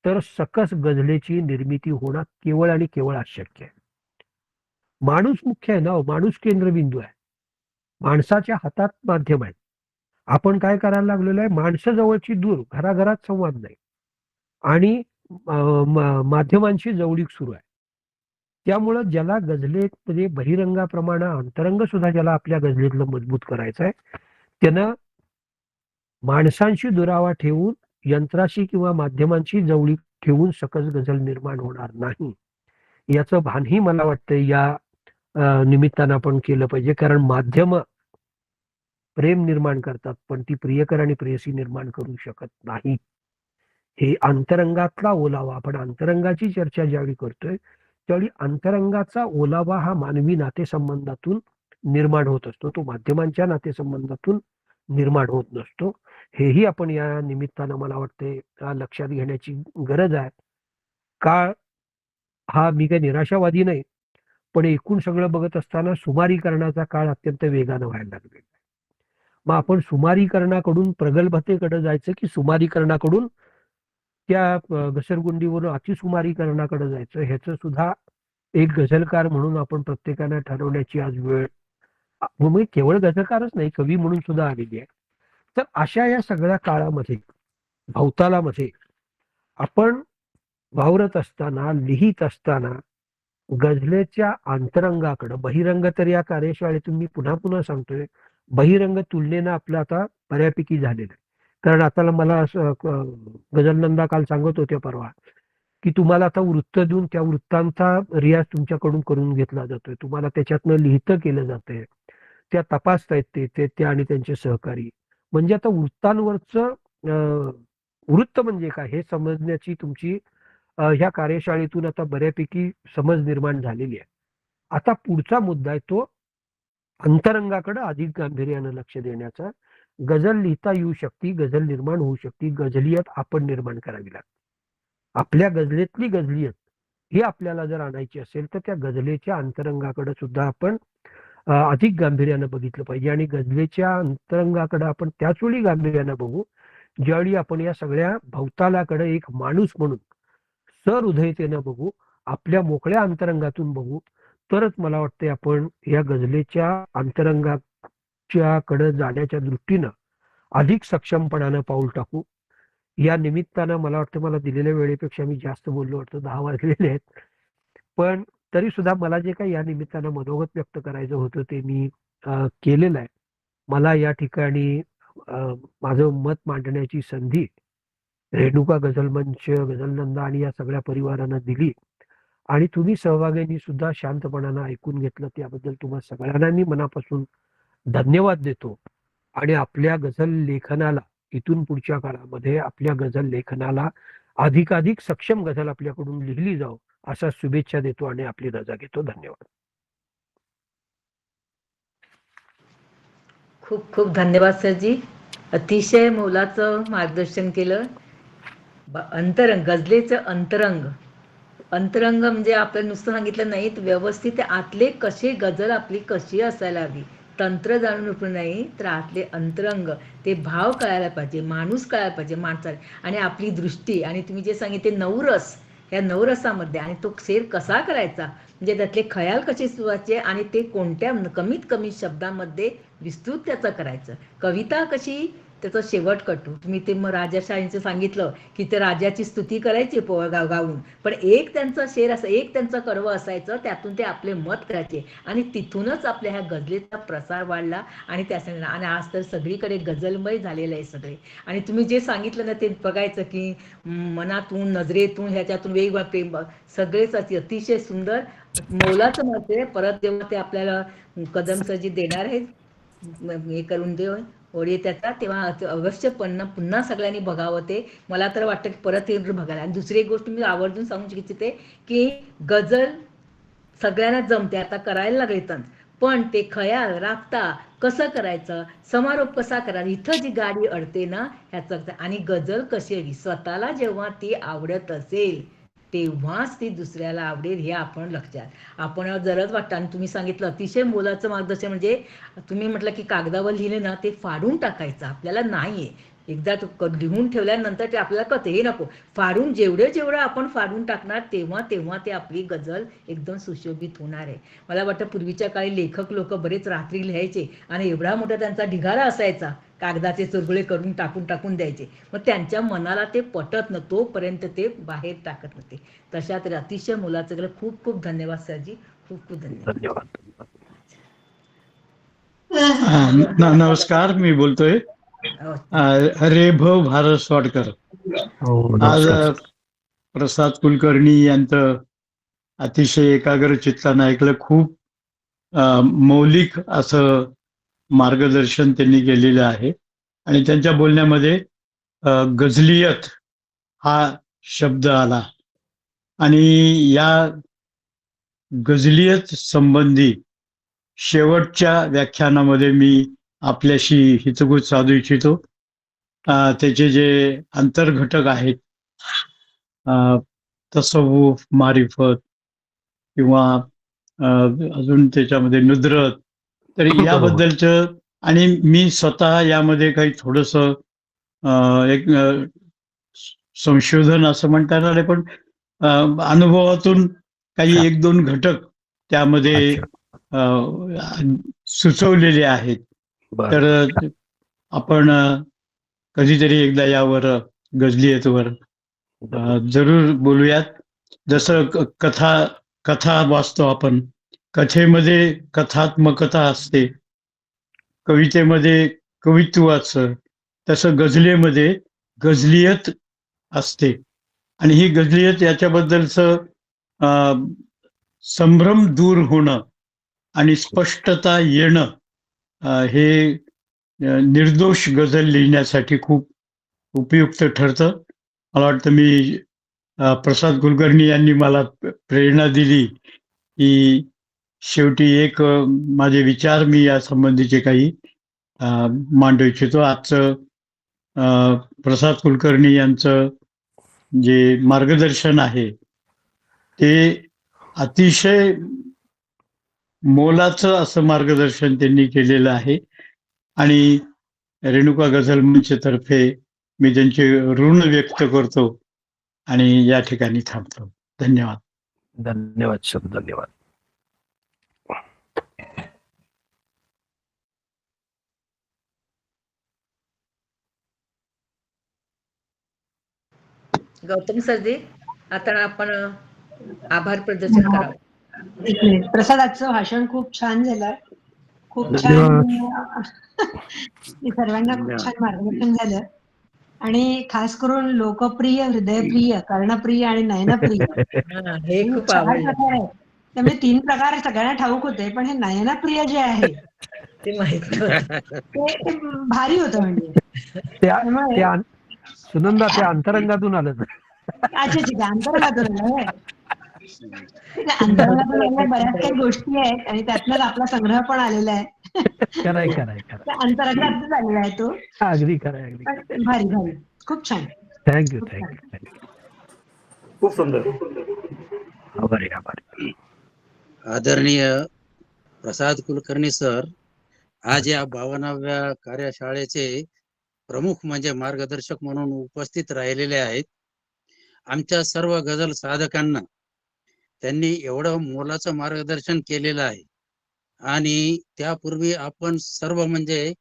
तर सकस गझलेची निर्मिती होणं केवळ आणि केवळ अशक्य आहे. माणूस मुख्य आहे ना, माणूस केंद्रबिंदू आहे. माणसाच्या हातात माध्यम आहे. आपण काय करायला लागलेलो आहे, माणसं जवळची दूर, घराघरात संवाद नाही आणि माध्यमांची जवळीक सुरू आहे. त्यामुळं ज्याला गझलेत म्हणजे बहिरंगाप्रमाणे अंतरंग सुद्धा ज्याला आपल्या गझलेतलं मजबूत करायचं आहे, त्यानं माणसांशी दुरावा ठेवून यंत्राशी किंवा माध्यमांशी जवळीक ठेवून सकस गझल निर्माण होणार नाही. याचं भानही मला वाटतं या निमित्तानं आपण केलं पाहिजे. कारण माध्यम प्रेम निर्माण करतात, पण ती प्रियकर आणि प्रेयसी निर्माण करू शकत नाही. हे अंतरंगातला ओलावा, आपण अंतरंगाची चर्चा ज्यावेळी करतोय त्यावेळी अंतरंगाचा ओलावा हा मानवी नातेसंबंधातून निर्माण होत असतो, तो माध्यमांच्या नातेसंबंधातून निर्माण होत नसतो. हेही आपण या निमित्तानं मला वाटते लक्षात घेण्याची गरज आहे. काळ हा, मी काही निराशावादी नाही, पण एकूण सगळं बघत असताना सुमारीकरणाचा काळ अत्यंत वेगानं व्हायला लागलेला आहे. मग आपण सुमारीकरणाकडून प्रगल्भतेकडे जायचं की सुमारीकरणाकडून त्या घसरगुंडीवरून अतिसुमारीकरणाकडे जायचं, ह्याचं सुद्धा एक गझलकार म्हणून आपण प्रत्येकानं ठरवण्याची आज वेळ मग केवळ गझलकारच नाही, कवी म्हणून सुद्धा आलेली आहे. तर अशा या सगळ्या काळामध्ये भवतालामध्ये आपण वावरत असताना, लिहित असताना गझलेच्या अंतरंगाकडं, बहिरंग तर या कार्यशाळेतून मी पुन्हा पुन्हा सांगतोय, बहिरंग तुलनेनं आपलं आता बऱ्यापैकी झालेलं आहे. कारण आता मला असं गझलनंदा काल सांगत होत्या परवा की तुम्हाला आता वृत्त देऊन त्या वृत्तांचा रियाज तुमच्याकडून करून घेतला जातोय, तुम्हाला त्याच्यातनं लिहितं केलं जातंय, त्या तपासतायत ते आणि त्यांचे सहकारी. म्हणजे आता वृत्तांवरचं वृत्त म्हणजे काय हे समजण्याची तुमची ह्या कार्यशाळेतून आता बऱ्यापैकी समज निर्माण झालेली आहे. आता पुढचा मुद्दा आहे तो अंतरंगाकडे अधिक गांभीर्यानं लक्ष देण्याचा. गझल लिहिता येऊ शकते, गझल निर्माण होऊ शकते, गझलियत आपण निर्माण करावी लागते. आपल्या गझलेतली गझलियत ही आपल्याला जर आणायची असेल तर त्या गझलेच्या अंतरंगाकडे सुद्धा आपण अधिक गांभीर्यानं बघितलं पाहिजे. आणि गझलेच्या अंतरंगाकडे आपण त्याच वेळी गांभीर्यानं बघू ज्यावेळी आपण या सगळ्या भवतालाकडे एक माणूस म्हणून सहृदयतेनं बघू, आपल्या मोकळ्या अंतरंगातून बघू, तरच मला वाटते आपण या गझलेच्या अंतरंगाच्या कडे जाण्याच्या दृष्टीनं अधिक सक्षमपणानं पाऊल टाकू. या निमित्तानं मला वाटतं मला दिलेल्या वेळेपेक्षा मी जास्त बोललो वाटतं, 10 वाजलेले आहेत. पण तरी सुद्धा मला जे काही या निमित्तानं मनोगत व्यक्त करायचं होतं ते मी केलेलं आहे. मला या ठिकाणी माझं मत मांडण्याची संधी रेणुका गझल मंच, गझलनंदा आणि या सगळ्या परिवारानं दिली आणि तुम्ही सहभागींनी सुद्धा शांतपणानं ऐकून घेतलं, त्याबद्दल तुम्हा सगळ्यांना मी मनापासून धन्यवाद देतो. आणि आपल्या गझल लेखनाला इथून पुढच्या काळामध्ये आपल्या गझल लेखनाला अधिकाधिक सक्षम गझल आपल्याकडून लिहिली जाऊ अशा शुभेच्छा देतो आणि आपली रजा घेतो. धन्यवाद. खूप खूप धन्यवाद सरजी, अतिशय मोलाचं मार्गदर्शन केलं. अंतरंग, गझलेचं अंतरंग म्हणजे आपल्याला नुसतं सांगितलं नाही, व्यवस्थित आतले कसे गझल आपली कशी असायला हवी, तंत्र जाणून उपयोग नाही तर आतले अंतरंग, ते भाव कळायला पाहिजे, माणूस कळायला पाहिजे माणसाला, आणि आपली दृष्टी. आणि तुम्ही जे सांगितले नवरस, या नवरसामध्ये आणि तो शेर कसा करायचा, म्हणजे त्यातले खयाल कसे सुचवायचे आणि ते कोणत्या कमीत कमी शब्दामध्ये विस्तृत त्याचं करायचं, कविता कशी त्याचा शेवट कटू. तुम्ही ते मग राजाशाहींचं सांगितलं की ते राजाची स्तुती करायची गाऊन, पण एक त्यांचा शेर असं, एक त्यांचं कडवं असायचं, त्यातून ते आपले मत करायचे आणि तिथूनच आपल्या ह्या गझलेचा प्रसार वाढला. आणि त्यासाठी आणि आज तर सगळीकडे गझलमय झालेलं आहे सगळे. आणि तुम्ही जे सांगितलं ना ते बघायचं की मनातून, नजरेतून, ह्याच्यातून वेगवेगळं प्रेम सगळेच अतिशय सुंदर मोलाचं मत आहे. परत जेव्हा ते आपल्याला कदम सरजी देणार आहेत हे करून देऊ ओळी त्याचा, तेव्हा अवश्य पुन्हा सगळ्यांनी बघावं ते. मला तर वाटतं की परत हे बघायला. आणि दुसरी एक गोष्ट मी आवर्जून सांगू इच्छिते की गझल सगळ्यांना जमते, आता करायला लागलेतच, पण ते खयाल राखता कसं करायचं, समारोप कसा करायचा, इथं जी गाडी अडते ना ह्याचं. आणि गझल कशी हवी, स्वतःला जेव्हा ती आवडत असेल तेव्हाच ती दुसऱ्याला आवडेल, हे आपण लक्षात आपण जरच वाटतं. आणि तुम्ही सांगितलं अतिशय मोलाचं मार्गदर्शन, म्हणजे तुम्ही म्हटलं की कागदावर लिहिले ना ते फाडून टाकायचं आपल्याला नाहीये, एकदा लिहून ठेवल्यानंतर ते आपल्याला कळतं. हे नको फाडून, जेवढं आपण फाडून टाकणार तेव्हा ते आपली गझल एकदम सुशोभित होणार आहे. मला वाटतं पूर्वीच्या काळी लेखक लोक बरेच रात्री लिहायचे आणि एवढा मोठा त्यांचा ढिगारा असायचा, कागदाचे चुरगुळे करून टाकून द्यायचे. मग त्यांच्या मनाला ते पटत न तोपर्यंत ते बाहेर टाकत नव्हते. तशात अतिशय मुलाचं गेलं. खूप खूप धन्यवाद सरजी, खूप खूप धन्यवाद. धन्यवाद. नमस्कार, मी बोलतोय रेभ भारत स्वाडकर. हो, आज नमस्कार. प्रसाद कुलकर्णी यांचं अतिशय एकाग्र चित्तानं ऐकलं. खूप मौलिक असं मार्गदर्शन त्यांनी केलेलं आहे आणि त्यांच्या बोलण्यामध्ये गझलियत हा शब्द आला आणि या गझलियत संबंधी शेवटच्या व्याख्यानामध्ये मी आपल्याशी हितगुज साधू इच्छितो. त्याचे जे अंतर्घटक आहेत, तसव्वुफ, मारिफत किंवा अजून त्याच्यामध्ये नुद्रत, तर याबद्दलचं, आणि मी स्वतः यामध्ये काही थोडंसं एक संशोधन असं म्हणता येणार नाही, पण अनुभवातून काही एक दोन घटक त्यामध्ये सुचवलेले आहेत. तर आपण कधीतरी एकदा यावर गझलियतवर जरूर बोलूयात. जसं कथा वाचतो आपण, कथेमध्ये कथात्मकता असते, कवितेमध्ये कवित्व असतं, तसं गझलेमध्ये गझलियत असते. आणि ही गझलियत याच्याबद्दलचं संभ्रम दूर होणं आणि स्पष्टता येणं हे निर्दोष गझल लिहिण्यासाठी खूप उपयुक्त ठरतं. मला वाटतं मी प्रसाद कुलकर्णी यांनी मला प्रेरणा दिली की शेवटी एक माझे विचार मी या संबंधीचे काही मांडू इच्छितो. आजचं प्रसाद कुलकर्णी यांचं जे मार्गदर्शन आहे ते अतिशय मोलाचं असं मार्गदर्शन त्यांनी केलेलं आहे आणि रेणुका गझल मंचतर्फे मी त्यांचे ऋण व्यक्त करतो आणि या ठिकाणी थांबतो. धन्यवाद. धन्यवाद सर, धन्यवाद. गौतम सरजी, आता आपण आभार प्रदर्शन करावं. एक मिनिट. प्रसाद, आजचं भाषण खूप छान झालं. खूप छान. सर्वांना खूप छान मार्गदर्शन झालं आणि खास करून लोकप्रिय, हृदयप्रिय, कर्णप्रिय आणि नयनप्रिय हे खूप 4 आवडलं. प्रकार आहेत. त्यामुळे 3 प्रकार सगळ्यांना ठाऊक होते, पण हे नयनप्रिय जे आहे ते माहित नव्हतं. ते भारी होतं. म्हणजे सुनंदा, ते अंतरंगातून आलं. अच्छा, अंतरंगातून आलं. अंतरंगातून बऱ्याच काही गोष्टी आहेत आणि त्यातनंच आपला संग्रह पण आलेला आहे. खरंय. अंतरंगातून आलेला आहे तो. अगदी खरंय. भारी, खूप छान. थँक्यू. खूप सुंदर. आभारी. आदरणीय प्रसाद कुलकर्णी सर, आज या 52व्या कार्यशाळेचे प्रमुख म्हणजे मार्गदर्शक म्हणून उपस्थित राहिलेले आहेत. आमच्या सर्व गझल साधकांना त्यांनी एवढं मोलाचं मार्गदर्शन केलेलं आहे आणि त्यापूर्वी आपण सर्व म्हणजे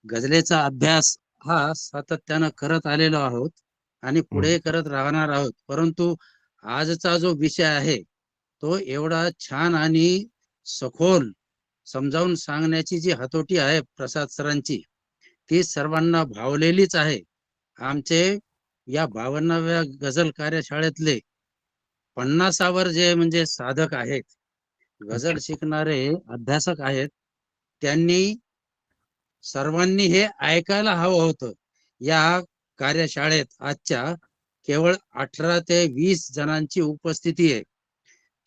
गझलेचा अभ्यास हा सातत्यानं करत आलेलो आहोत आणि पुढे करत राहणार आहोत. परंतु आजचा जो विषय आहे तो एवढा छान आणि सखोल समजावून सांगण्याची जी हातोटी आहे प्रसाद सरांची, ती सर्वांना भावलेलीच आहे. आमचे या 52व्या गझल कार्यशाळेतले 50वर जे म्हणजे साधक आहेत, गझल शिकणारे अभ्यासक आहेत, त्यांनी सर्वांनी हे ऐकायला हवं होतं. या कार्यशाळेत आजच्या केवळ 18 ते 20 जणांची उपस्थिती आहे.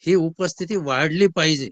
ही उपस्थिती वाढली पाहिजे.